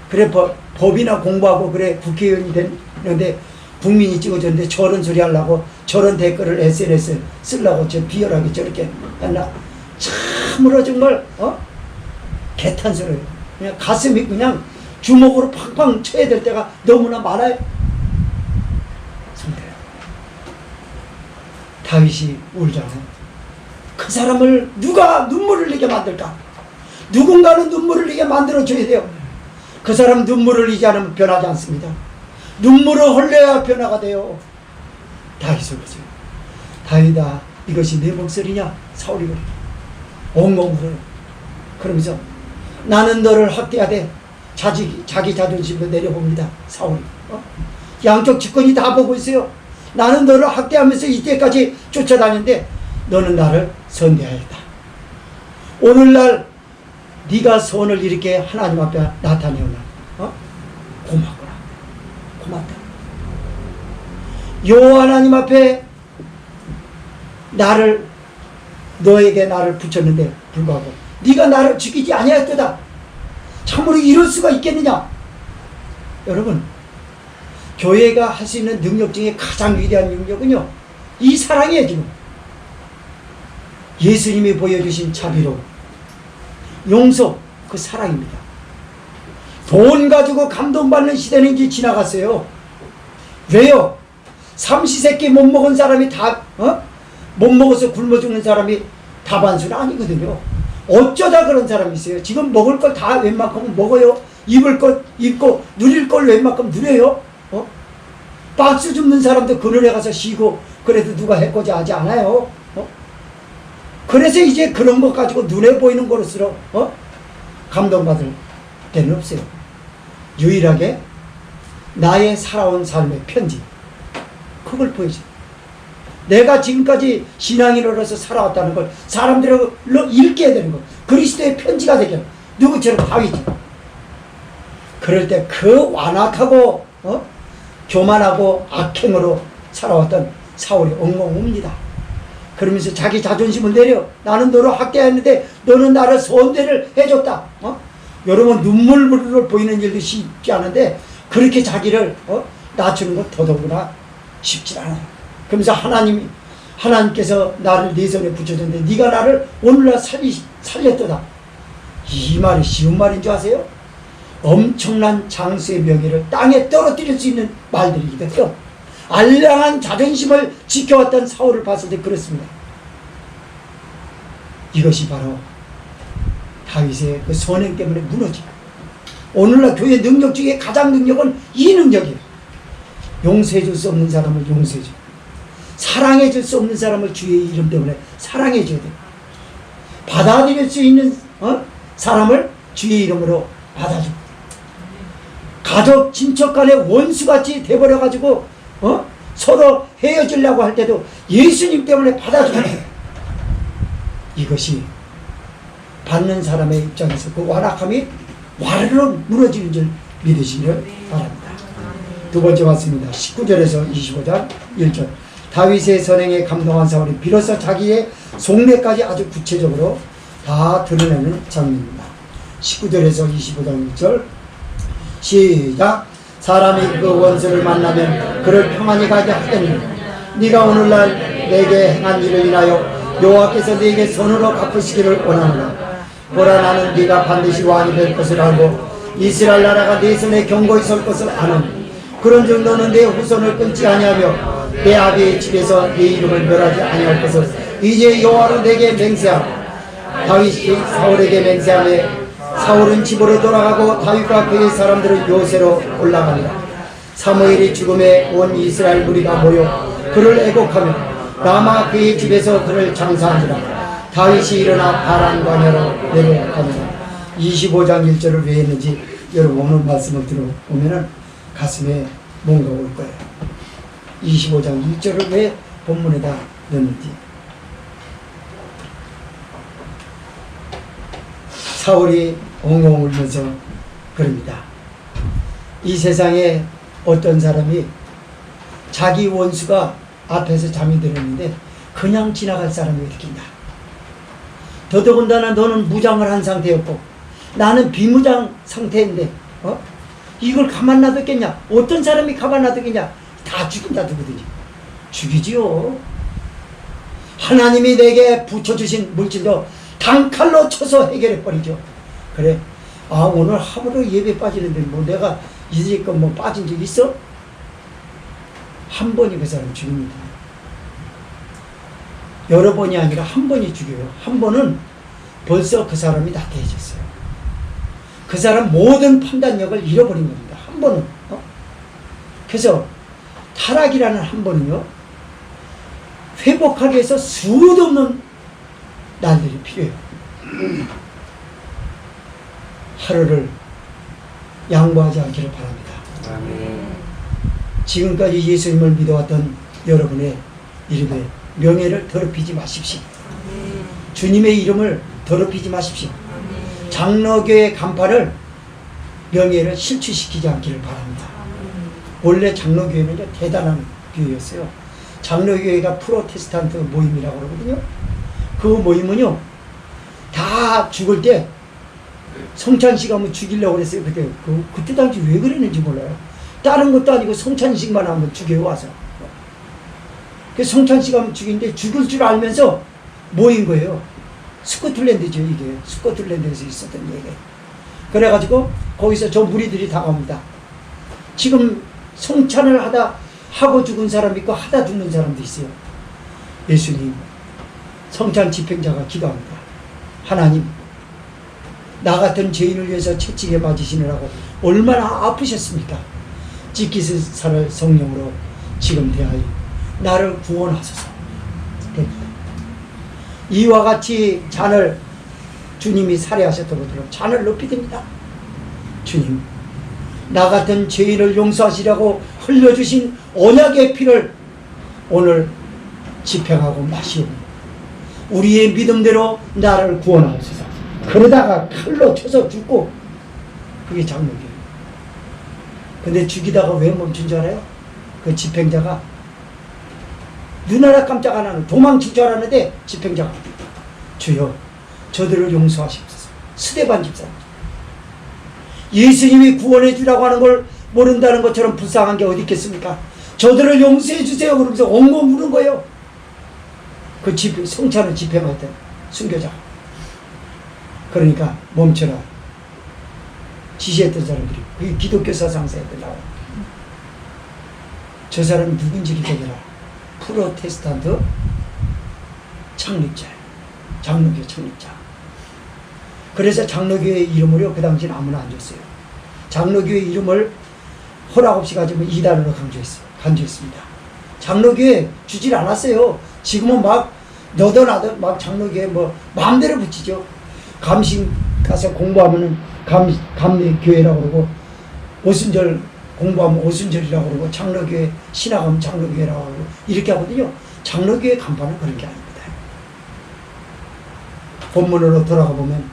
그래 법이나 공부하고 그래 국회의원이 됐는데 국민이 찍어줬는데 저런 소리 하려고 저런 댓글을 SNS에 쓰려고 저 비열하게 저렇게 했나. 참으로 정말 개탄스러워요. 그냥 가슴이 그냥 주먹으로 팡팡 쳐야 될 때가 너무나 많아요. 성대요. 다윗이 울잖아요. 그 사람을 누가 눈물을 흘리게 만들까? 누군가는 눈물을 흘리게 만들어줘야 돼요. 그 사람 눈물을 흘리지 않으면 변하지 않습니다. 눈물을 흘려야 변화가 돼요. 다윗을 보세요. 다윗아, 이것이 내 목소리냐? 사울이 그래. 엉엉 울어요. 그러면서 나는 너를 학대하되 자기 자존심도 내려봅니다. 사울이. 양쪽 집권이 다 보고 있어요. 나는 너를 학대하면서 이때까지 쫓아다녔는데 너는 나를 선대하였다. 오늘날 네가 선을 이렇게 하나님 앞에 나타내오나 고맙구나. 고맙다. 여호와 하나님 앞에 너에게 나를 붙였는데 불구하고 네가 나를 죽이지 아니하였도다. 참으로 이럴 수가 있겠느냐? 여러분, 교회가 할 수 있는 능력 중에 가장 위대한 능력은요, 이 사랑이에요. 지금 예수님이 보여주신 자비로 용서, 그 사랑입니다. 돈 가지고 감동받는 시대는 이제 지나갔어요. 왜요? 삼시세끼 못 먹은 사람이 못 먹어서 굶어 죽는 사람이 다반수는 아니거든요. 어쩌다 그런 사람이 있어요. 지금 먹을 걸 다 웬만큼 먹어요. 입을 것 입고 누릴 걸 웬만큼 누려요. 박수 줍는 사람도 그늘에 가서 쉬고 그래도 누가 해코지 하지 않아요. 그래서 이제 그런 것 가지고 눈에 보이는 것으로 감동받을 때는 없어요. 유일하게 나의 살아온 삶의 편지, 그걸 보여줘요. 내가 지금까지 신앙인으로서 살아왔다는 걸 사람들하고 읽게 되는 거, 그리스도의 편지가 되게 누구처럼 다윗이. 그럴 때 그 완악하고 교만하고 악행으로 살아왔던 사울이 엉엉 웁니다. 그러면서 자기 자존심을 내려 나는 너를 학대했는데 너는 나를 선대를 해줬다. 여러분, 눈물을 보이는 일도 쉽지 않은데 그렇게 자기를 낮추는 건 더더구나 쉽지 않아요. 그러면서 하나님께서 나를 네 손에 붙여줬는데 네가 나를 오늘날 살렸도다. 이 말이 쉬운 말인 줄 아세요? 엄청난 장수의 명예를 땅에 떨어뜨릴 수 있는 말들이기도 해요. 알량한 자존심을 지켜왔던 사울을 봤을 때 그렇습니다. 이것이 바로 다윗의 그 선행 때문에 무너지고, 오늘날 교회 능력 중에 가장 능력은 이 능력이에요. 용서해줄 수 없는 사람을 용서해줘. 사랑해줄 수 없는 사람을 주의 이름 때문에 사랑해줘야 돼요. 받아들일 수 있는 사람을 주의 이름으로 받아줘. 가족, 친척 간에 원수같이 돼버려가지고 서로 헤어지려고 할 때도 예수님 때문에 받아줘야 돼요. 이것이 받는 사람의 입장에서 그 완악함이 와르르 무너지는 줄 믿으시기를 바랍니다. 두 번째 왔습니다. 19절에서 25절 1절. 다윗의 선행에 감동한 사울이 비로소 자기의 속내까지 아주 구체적으로 다 드러내는 장면입니다. 19절에서 25절 1절 시작. 사람이 그 원수를 만나면 그를 평안히 가게 하더니 네가 오늘날 내게 행한 일을 인하여 여호와께서 네게 선으로 갚으시기를 원하노라. 보라, 나는 네가 반드시 왕이 될 것을 알고 이스라엘 나라가 네 손에 경고히 설 것을 아는. 그런즉 너는 내 후손을 끊지 아니하며 내 아비의 집에서 네 이름을 멸하지 아니할 것을 이제 여호와로 내게 맹세하라. 다윗이 사울에게 맹세하며 사울은 집으로 돌아가고 다윗과 그의 사람들은 요새로 올라가니라. 사무엘이 죽음에 온 이스라엘 무리가 모여 그를 애곡하며 라마 그의 집에서 그를 장사하니라. 다윗이 일어나 바란 광야로 내려가니라. 25장 1절을 왜 했는지 여러분 오늘 말씀을 들어보면 가슴에 뭔가 올 거예요. 25장 1절을 왜 본문에다 넣는지. 사울이 엉엉 울면서 그럽니다. 이 세상에 어떤 사람이 자기 원수가 앞에서 잠이 들었는데 그냥 지나갈 사람이 어디 있냐. 더더군다나 너는 무장을 한 상태였고 나는 비무장 상태인데 이걸 가만 놔뒀겠냐. 어떤 사람이 가만 놔뒀겠냐. 다 죽인다 두거든요. 죽이지요. 하나님이 내게 붙여주신 물질도 단칼로 쳐서 해결해버리죠. 그래, 오늘 하루로 예배 빠지는데 뭐 내가 이제껏 뭐 빠진 적 있어? 한 번이 그 사람 죽입니다. 여러 번이 아니라 한 번이 죽여요. 한 번은 벌써 그 사람이 나태해졌어요. 그 사람 모든 판단력을 잃어버린 겁니다. 한 번은. 그래서 타락이라는 한 번은요, 회복하기 위해서 수도 없는 날들이 필요해요. 하루를 양보하지 않기를 바랍니다. 아멘. 지금까지 예수님을 믿어왔던 여러분의 이름에 명예를 더럽히지 마십시오. 아멘. 주님의 이름을 더럽히지 마십시오. 아멘. 장로교의 간판을 명예를 실추시키지 않기를 바랍니다. 아멘. 원래 장로교회는 대단한 교회였어요. 장로교회가 프로테스탄트 모임이라고 그러거든요. 그 모임은요, 다 죽을 때 성찬식 하면 죽이려고 그랬어요. 그때 당시 왜 그랬는지 몰라요. 다른 것도 아니고 성찬식만 하면 죽여요, 와서. 그래서 성찬식 하면 죽이는데 죽을 줄 알면서 모인 거예요. 스코틀랜드죠, 이게. 스코틀랜드에서 있었던 얘기예요. 그래가지고 거기서 저 무리들이 다가옵니다. 지금 성찬을 하고 죽은 사람이 있고 하다 죽는 사람도 있어요. 예수님, 성찬 집행자가 기도합니다. 하나님, 나 같은 죄인을 위해서 채찍에 맞으시느라고 얼마나 아프셨습니까? 찢기스 살을 성령으로 지금 대하여 나를 구원하소서. 이와 같이 잔을 주님이 살해하셨다고 들어 잔을 높이 듭니다. 주님, 나 같은 죄인을 용서하시려고 흘려주신 언약의 피를 오늘 집행하고 마시오. 우리의 믿음대로 나를 구원하소서. 그러다가 칼로 쳐서 죽고, 그게 장로교예요. 근데 죽이다가 왜 멈춘 줄 알아요? 그 집행자가 눈하나 깜짝 안 하는, 도망칠 줄 알았는데 집행자가 주여 저들을 용서하시옵소서. 스데반 집사님, 예수님이 구원해 주라고 하는 걸 모른다는 것처럼 불쌍한 게 어디 있겠습니까? 저들을 용서해 주세요 그러면서 엉엉 우는 거예요. 그 성찬을 집행했던 순교자. 그러니까 멈춰라 지시했던 사람들이, 그게 기독교 사상사였던 나와요. 저 사람이 누군지 기억해라. 프로테스탄트 창립자예요. 장로교 창립자. 그래서 장로교의 이름으로 그 당시는 아무나 안 줬어요. 장로교의 이름을 허락 없이 가지고 이단으로 간주했습니다. 장로교에 주질 않았어요. 지금은 막 너도 나도 막 장로교에 뭐 마음대로 붙이죠. 감신 가서 공부하면은 감리교회라고 그러고, 오순절 공부하면 오순절이라고 그러고, 장로교회 신학하면 장로교회라고 그러고, 이렇게 하거든요. 장로교회 간판은 그런 게 아닙니다. 본문으로 돌아가 보면,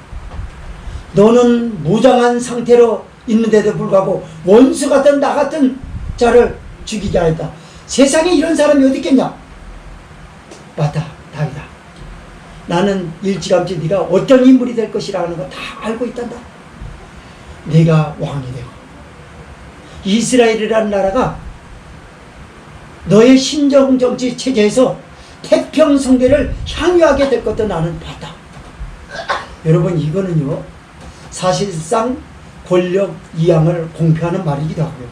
너는 무장한 상태로 있는데도 불구하고 원수 같은 나 같은 자를 죽이지 않았다. 세상에 이런 사람이 어디 있겠냐? 맞다, 다윗아. 나는 일찌감치 네가 어떤 인물이 될 것이라는 거 다 알고 있단다. 네가 왕이 되고 이스라엘이라는 나라가 너의 신정정치 체제에서 태평성대를 향유하게 될 것도 나는 봤다. 여러분, 이거는요 사실상 권력 이양을 공표하는 말이기도 하고요.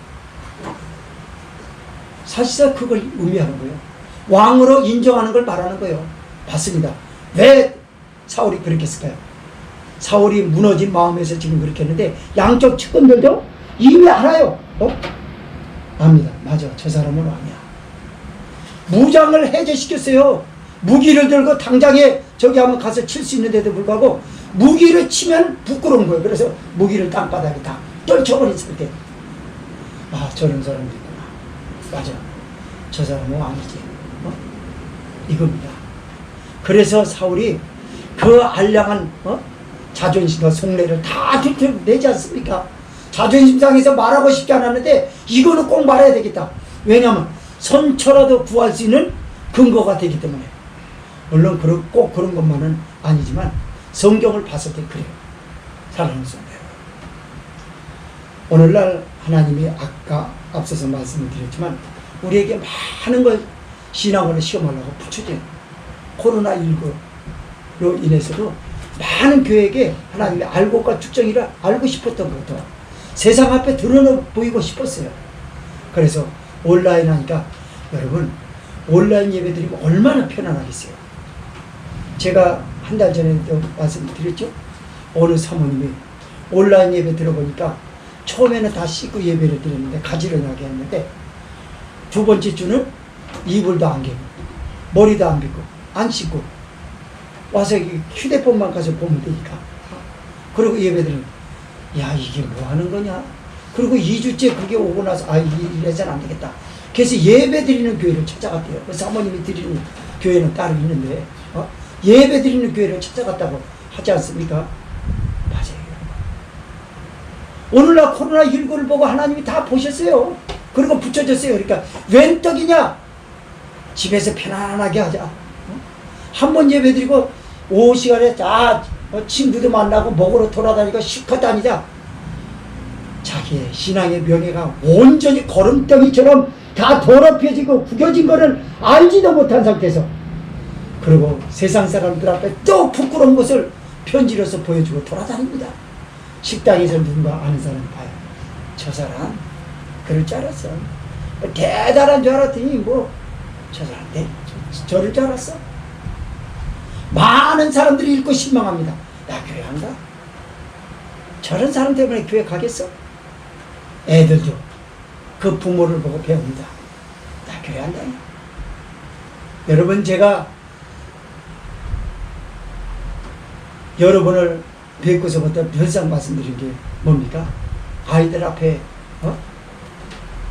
사실상 그걸 의미하는 거예요. 왕으로 인정하는 걸 말하는 거예요. 맞습니다. 왜 사울이 그렇게 했을까요? 사울이 무너진 마음에서 지금 그렇게 했는데 양쪽 측근들도 이미 알아요. 압니다. 맞아, 저 사람은 왕이야. 무장을 해제시켰어요. 무기를 들고 당장에 저기 한번 가서 칠 수 있는데도 불구하고 무기를 치면 부끄러운 거예요. 그래서 무기를 땅바닥에 다 떨쳐버렸을 때, 아, 저런 사람도 있구나. 맞아, 저 사람은 왕이지. 이겁니다. 그래서 사울이 그 알량한 자존심과 속내를 다 들춰내지 않습니까? 자존심 상해서 말하고 싶지 않았는데 이거는 꼭 말해야 되겠다. 왜냐하면 선처라도 구할 수 있는 근거가 되기 때문에. 물론 꼭 그런 것만은 아니지만 성경을 봤을 때 그래요. 사랑하는 성도 여러분, 오늘날 하나님이 아까 앞서서 말씀을 드렸지만 우리에게 많은 걸 신앙으로 시험하려고 붙여줘요. 코로나19로 인해서도 많은 교회에게 하나님이 알고과 축정이라 알고 싶었던 것도 세상 앞에 드러내 보이고 싶었어요. 그래서 온라인 하니까 여러분, 온라인 예배 드리면 얼마나 편안하겠어요. 제가 한 달 전에도 말씀드렸죠. 어느 사모님이 온라인 예배 들어보니까 처음에는 다 씻고 예배를 드렸는데 가지런하게 했는데 두 번째 주는 이불도 안 개고 머리도 안 빗고 안 씻고 와서 휴대폰만 가서 보면 되니까. 그리고 예배드리면 야, 이게 뭐 하는 거냐. 그리고 2주째 그게 오고 나서 이래서는 안 되겠다. 그래서 예배 드리는 교회를 찾아갔대요. 그 사모님이 드리는 교회는 따로 있는데 예배 드리는 교회를 찾아갔다고 하지 않습니까? 맞아요. 오늘날 코로나19를 보고 하나님이 다 보셨어요. 그리고 붙여줬어요. 그러니까 웬 떡이냐? 집에서 편안하게 하자. 한 번 예배 드리고 오후 시간에 친구도 만나고 먹으러 돌아다니고 실컷 다니자. 자기의 신앙의 명예가 온전히 거름덩이처럼 다 더럽혀지고 구겨진 거를 알지도 못한 상태에서, 그리고 세상 사람들 앞에 또 부끄러운 것을 편지로서 보여주고 돌아다닙니다. 식당에서 누군가 아는 사람이 봐요. 저 사람 그럴 줄 알았어. 대단한 줄 알았더니 저 사람 저럴 줄 알았어. 많은 사람들이 읽고 실망합니다. 나 교회 안 가? 저런 사람 때문에 교회 가겠어? 애들도 그 부모를 보고 배웁니다. 나 교회 안 다녀. 여러분, 제가 여러분을 뵙고서부터 별상 말씀드린 게 뭡니까? 아이들 앞에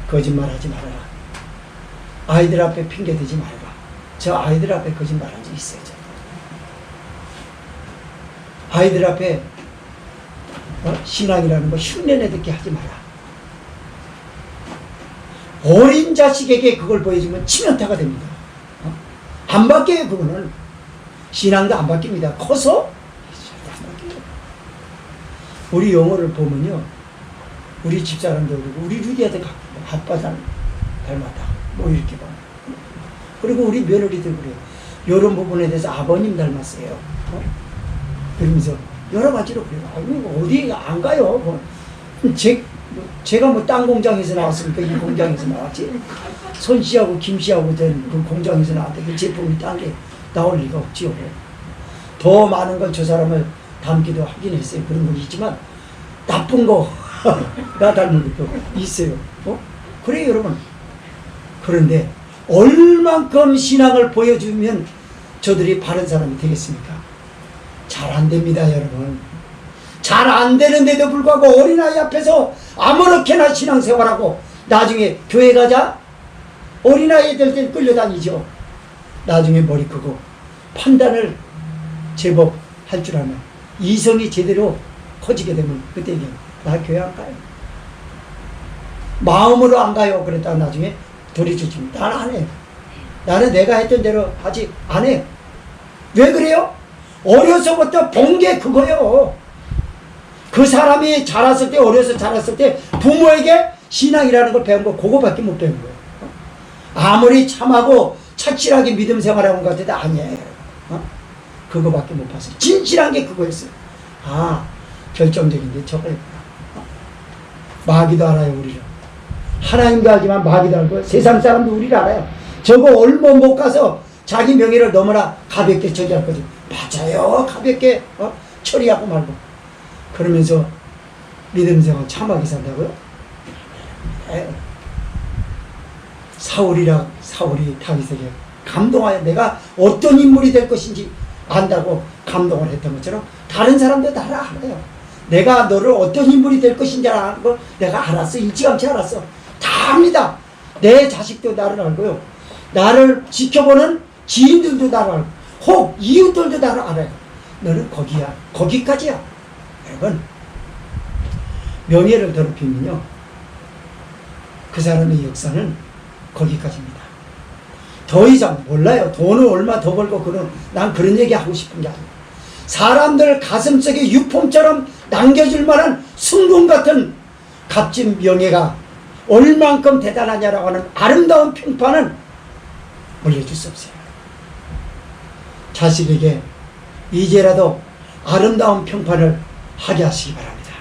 거짓말하지 말아라. 아이들 앞에 핑계대지 말아라. 저 아이들 앞에 거짓말한 적 있어요. 아이들 앞에 신앙이라는 거 흉내내 듣게 하지 마라. 어린 자식에게 그걸 보여주면 치명타가 됩니다. 안 바뀌어요. 그거는 신앙도 안 바뀝니다. 커서 안 바뀌어요. 우리 영어를 보면요, 우리 집사람도 그러고 우리 루디아도 아빠 닮았다 이렇게 봐. 그리고 우리 며느리도 그래요. 이런 부분에 대해서 아버님 닮았어요. 그러면서 여러 가지로 그래요. 어디 안 가요. 제가 땅 공장에서 나왔으니까 이 공장에서 나왔지. 손 씨하고 김 씨하고 된 그 공장에서 나왔던 그 제품이 딴 게 나올 리가 없지요. 더 많은 걸 저 사람을 닮기도 하긴 했어요. 그런 건 있지만 나쁜 거 나 닮은 것도 있어요. 그래요, 여러분. 그런데 얼만큼 신앙을 보여주면 저들이 바른 사람이 되겠습니까? 잘 안 됩니다, 여러분. 잘 안 되는데도 불구하고 어린아이 앞에서 아무렇게나 신앙생활하고 나중에 교회 가자? 어린아이들 때 끌려다니죠. 나중에 머리 크고 판단을 제법 할 줄 알면 이성이 제대로 커지게 되면 그때 얘기해요. 나 교회 안 가요. 마음으로 안 가요. 그랬다가 나중에 돌이켜집니다. 나는 안 해요. 나는 내가 했던 대로 하지 안 해요. 왜 그래요? 어려서부터 본 게 그거요. 그 사람이 자랐을 때, 어려서 자랐을 때 부모에게 신앙이라는 걸 배운 거 그거밖에 못 배운 거예요. 아무리 참하고 착실하게 믿음 생활하는 것 같아도 아니에요. 그거밖에 못 봤어요. 진실한 게 그거였어요. 아, 결정적인 게 저거였구나. 마귀도 알아요, 우리를. 하나님도 알지만 마귀도 알고 세상 사람도 우리를 알아요. 저거 얼마 못 가서 자기 명예를 너무나 가볍게 처리할 거지. 맞아요. 가볍게 처리하고 말고. 그러면서 믿음 생활 참하게 산다고요? 사울이 다윗에게 감동하여 내가 어떤 인물이 될 것인지 안다고 감동을 했던 것처럼 다른 사람도 다 알아요. 내가 너를 어떤 인물이 될 것인지 아는 걸 내가 알았어. 일찌감치 알았어. 다 압니다. 내 자식도 나를 알고요. 나를 지켜보는 지인들도 나를 알고 혹 이웃들도 나를 알아요. 너는 거기야. 거기까지야. 여러분, 명예를 더럽히면요, 그 사람의 역사는 거기까지입니다. 더 이상 몰라요. 돈을 얼마 더 벌고 난 그런 얘기 하고 싶은 게 아니에요. 사람들 가슴속에 유품처럼 남겨줄 만한 순금 같은 값진 명예가 얼만큼 대단하냐라고 하는 아름다운 평판은 물려줄 수 없어요. 자식에게 이제라도 아름다운 평판을 하게 하시기 바랍니다.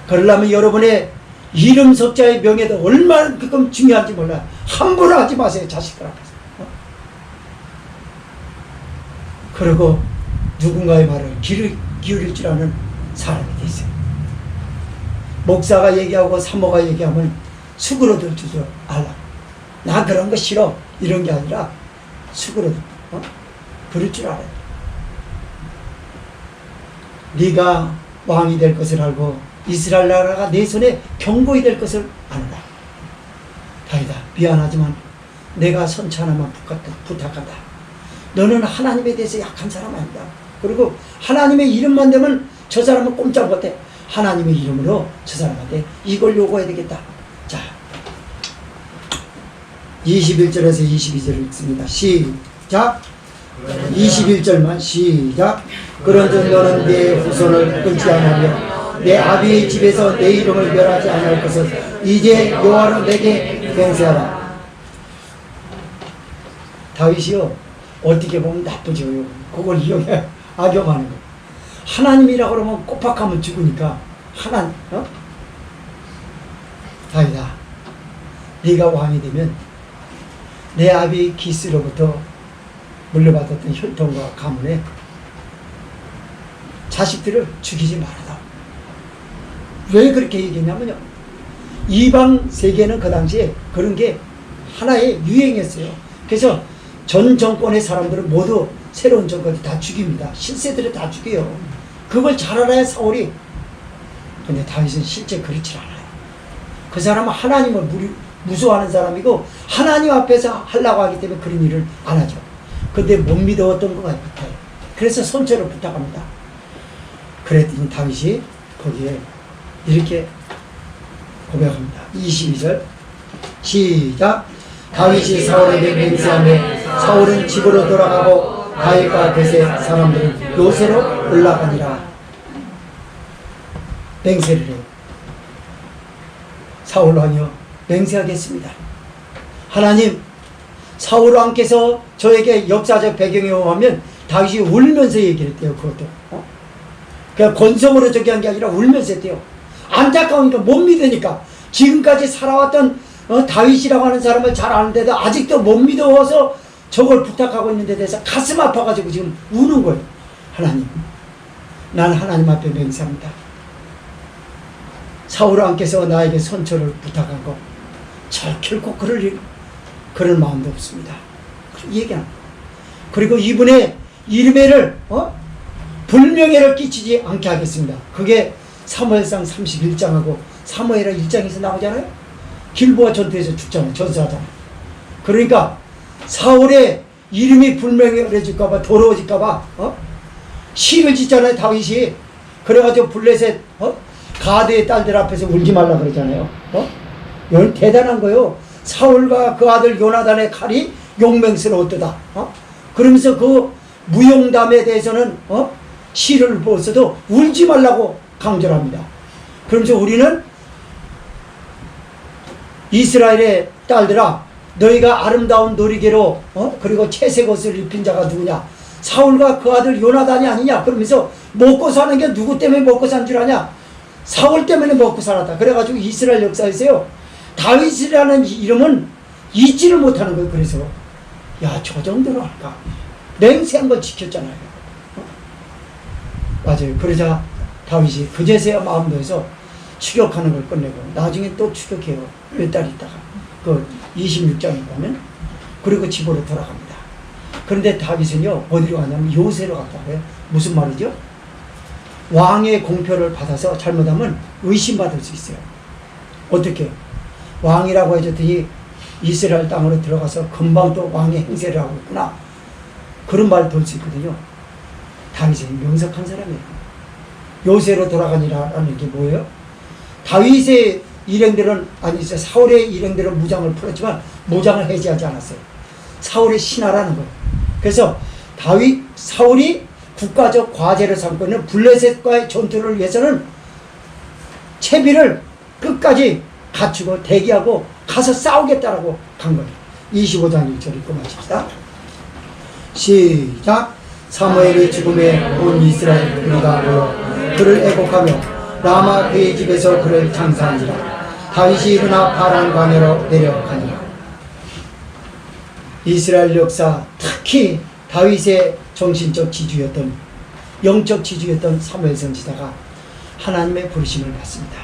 그러려면 여러분의 이름 석자의 명예도 얼마만큼 중요한지 몰라요. 함부로 하지 마세요. 자식들 앞에서. 그리고 누군가의 말을 기울일 줄 아는 사람이 되세요. 목사가 얘기하고 사모가 얘기하면 수그러들 줄 알아. 나 그런 거 싫어. 이런 게 아니라 수그러들. 그럴 줄 알아요. 네가 왕이 될 것을 알고 이스라엘 나라가 내 손에 경고히 될 것을 안다. 다이다. 미안하지만 내가 선처 하나만 부탁한다. 너는 하나님에 대해서 약한 사람 아니다. 그리고 하나님의 이름만 되면 저 사람은 꼼짝 못해. 하나님의 이름으로 저 사람한테 이걸 요구해야 되겠다. 자, 21절에서 22절을 읽습니다. 시작. 21절만 시작. 그런즉 너는 내 후손을 끊지 않으며 내 아비의 집에서 내 이름을 멸하지 않을 것을 이제 여호와로 내게 맹세하라. 다윗이요, 어떻게 보면 나쁘죠. 그걸 이용해 악용하는 거. 하나님이라고 그러면 꼬박하면 죽으니까 다윗아, 네가 왕이 되면 내 아비 기스로부터 물려받았던 혈통과 가문에 자식들을 죽이지 말아라. 왜 그렇게 얘기했냐면요, 이방 세계는 그 당시에 그런 게 하나의 유행이었어요. 그래서 전 정권의 사람들은 모두 새로운 정권이 다 죽입니다. 실세들을 다 죽여요. 그걸 잘 알아야 사울이. 근데 다윗은 실제 그렇지 않아요. 그 사람은 하나님을 무서워하는 사람이고 하나님 앞에서 하려고 하기 때문에 그런 일을 안 하죠. 근데 못 믿어왔던 것 같아요. 그래서 선처를 부탁합니다. 그랬더니 다윗이 거기에 이렇게 고백합니다. 22절 시작. 다윗이 사울에게 맹세하며 사울은 집으로 돌아가고 다윗과 벳의 사람들은 요새로 올라가니라. 맹세를 해요. 사울 왕이여, 맹세하겠습니다. 하나님, 사울 왕께서 저에게 역사적 배경에 오면 다윗이 울면서 얘기를 했대요. 그것도 그냥 건성으로 저기 한 게 아니라 울면서 했대요. 안타까우니까, 못 믿으니까. 지금까지 살아왔던 다윗이라고 하는 사람을 잘 아는데도 아직도 못 믿어서 저걸 부탁하고 있는 데 대해서 가슴 아파가지고 지금 우는 거예요. 하나님, 난 하나님 앞에 맹세합니다. 사울 왕께서 나에게 선처를 부탁한 거 결코 그럴 마음도 없습니다. 얘기합니다. 그리고 이분의 이름에를 불명예를 끼치지 않게 하겠습니다. 그게 사무엘상 31장하고 사무엘하 1장에서 나오잖아요. 길보아 전투에서 죽잖아요. 전사하잖아요. 그러니까 사울의 이름이 불명예해질까봐, 더러워질까봐 시를 짓잖아요. 다윗이. 그래가지고 블레셋 가드의 딸들 앞에서 울지 말라 그러잖아요. 이건 대단한 거예요. 사울과 그 아들 요나단의 칼이 용맹스러웠다. 그러면서 그 무용담에 대해서는 시를 보았어도 울지 말라고 강조를 합니다. 그러면서 우리는 이스라엘의 딸들아, 너희가 아름다운 놀이개로 그리고 채색 옷을 입힌 자가 누구냐? 사울과 그 아들 요나단이 아니냐? 그러면서 먹고 사는 게 누구 때문에 먹고 산 줄 아냐? 사울 때문에 먹고 살았다. 그래가지고 이스라엘 역사에서요, 다윗이라는 이름은 잊지를 못하는 거예요. 그래서 야, 저 정도로 할까? 맹세한 걸 지켰잖아요. 맞아요. 그러자 다윗이 그제서야 마음 놓여서 추격하는 걸 끝내고 나중에 또 추격해요. 몇 달 있다가 그 26장에 보면. 그리고 집으로 돌아갑니다. 그런데 다윗은요, 어디로 가냐면 요새로 갔다고 해요. 무슨 말이죠? 왕의 공표를 받아서 잘못하면 의심받을 수 있어요. 어떻게? 왕이라고 해줬더니 이스라엘 땅으로 들어가서 금방 또 왕의 행세를 하고 있구나, 그런 말 돌 수 있거든요. 다윗은 명석한 사람이에요. 요새로 돌아가니라는 게 뭐예요? 다윗의 일행들은, 아니 사울의 일행들은 무장을 풀었지만 무장을 해제하지 않았어요. 사울의 신하라는 거예요. 그래서 사울이 국가적 과제를 삼고 있는 블레셋과의 전투를 위해서는 채비를 끝까지 갖추고 대기하고 가서 싸우겠다라고 간 거예요. 25장 1절 읽고 마칩시다. 시작. 사무엘이 죽음에 온 이스라엘 무리가 모여 그를 애곡하며 라마 그의 집에서 그를 장사하니라. 다윗이 일어나 파란 광야로 내려가니라. 이스라엘 역사, 특히 다윗의 정신적 지주였던, 영적 지주였던 사무엘 선지자가 하나님의 부르심을 받습니다.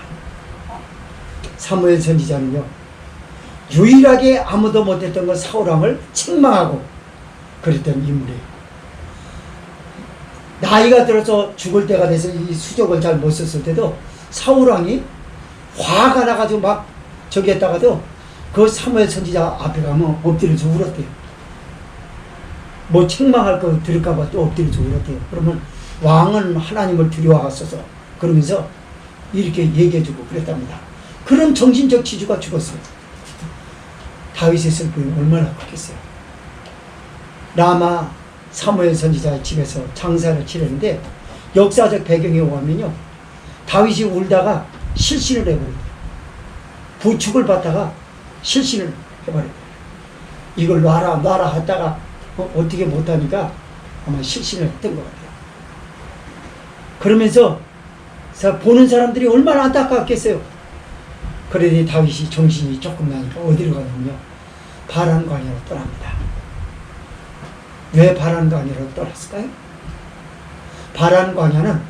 사무엘 선지자는요, 유일하게 아무도 못했던 것 사울왕을 책망하고 그랬던 인물이에요. 나이가 들어서 죽을 때가 돼서 이 수족을 잘 못 썼을 때도 사울왕이 화가 나가지고 막 저기 했다가도 그 사무엘 선지자 앞에 가면 엎드려서 울었대요. 뭐 책망할 거 들을까봐 또 엎드려서 울었대요. 그러면 왕은 하나님을 두려워하소서 그러면서 이렇게 얘기해주고 그랬답니다. 그런 정신적 지주가 죽었어요. 다윗의 슬픔이 얼마나 컸겠어요. 라마 사무엘 선지자의 집에서 장사를 치르는데 역사적 배경에 오면요, 다윗이 울다가 실신을 해버려요. 부축을 받다가 실신을 해버려요. 이걸 놔라 하다가 어떻게 못하니까 아마 실신을 했던 것 같아요. 그러면서 보는 사람들이 얼마나 안타깝겠어요. 그러니 다윗이 정신이 조금 나니까 어디로 가냐면요, 바란 광야로 떠납니다. 왜 바란 광야로 떠났을까요? 바란 광야는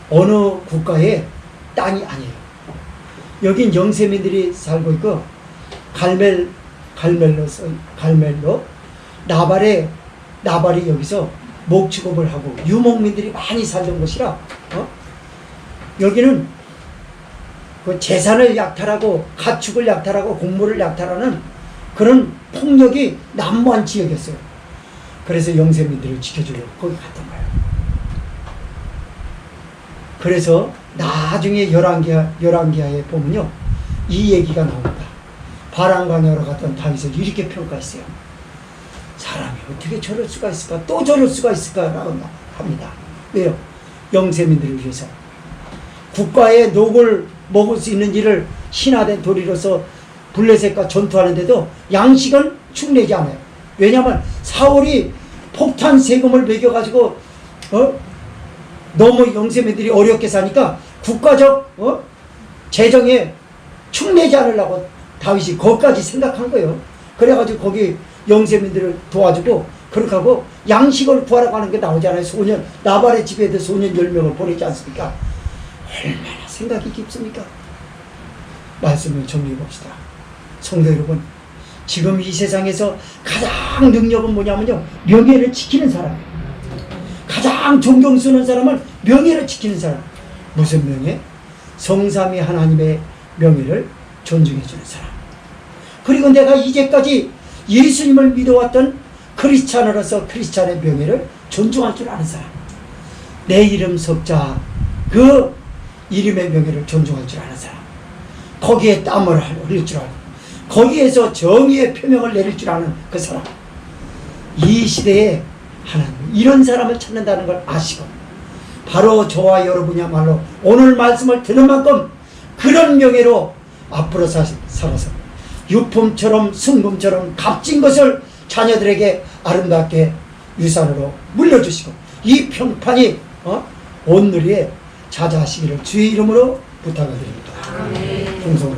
어느 국가의 땅이 아니에요. 여긴 영세민들이 살고 있고 갈멜로 나발이 여기서 목축업을 하고 유목민들이 많이 살던 곳이라 여기는 그 재산을 약탈하고 가축을 약탈하고 곡물을 약탈하는 그런 폭력이 난무한 지역이었어요. 그래서 영세민들을 지켜주려고 거기 갔던 거예요. 그래서 나중에 열왕기하에 보면요, 이 얘기가 나옵니다. 바란광야로 갔던 다윗을 이렇게 평가했어요. 사람이 어떻게 저럴 수가 있을까? 또 저럴 수가 있을까? 라고 합니다. 왜요? 영세민들을 위해서. 국가의 녹을 먹을 수 있는 일을 신하된 도리로서 블레셋과 전투하는데도 양식은 축내지 않아요. 왜냐하면 사울이 폭탄 세금을 매겨가지고 너무 영세민들이 어렵게 사니까 국가적 재정에 축내지 않으려고 다윗이 거기까지 생각한 거예요. 그래가지고 거기 영세민들을 도와주고 그렇게 하고 양식을 구하라고 하는 게 나오잖아요. 소년, 나발의 집에도 소년 10명을 보내지 않습니까? 얼마나 생각이 깊습니까? 말씀을 정리해 봅시다. 성도 여러분, 지금 이 세상에서 가장 능력은 뭐냐면요, 명예를 지키는 사람이에요. 가장 존경 쓰는 사람은 명예를 지키는 사람. 무슨 명예? 성삼위 하나님의 명예를 존중해 주는 사람. 그리고 내가 이제까지 예수님을 믿어왔던 크리스찬으로서 크리스찬의 명예를 존중할 줄 아는 사람. 내 이름 석자, 그 이름의 명예를 존중할 줄 아는 사람. 거기에 땀을 흘릴 줄 아는, 거기에서 정의의 표명을 내릴 줄 아는 그 사람. 이 시대에 하나님 이런 사람을 찾는다는 걸 아시고 바로 저와 여러분이야말로 오늘 말씀을 듣는 만큼 그런 명예로 앞으로 살아서 유품처럼 승금처럼 값진 것을 자녀들에게 아름답게 유산으로 물려주시고 이 평판이 온누리에 자자하시기를 주의 이름으로 부탁을 드립니다. 아멘. 동성으로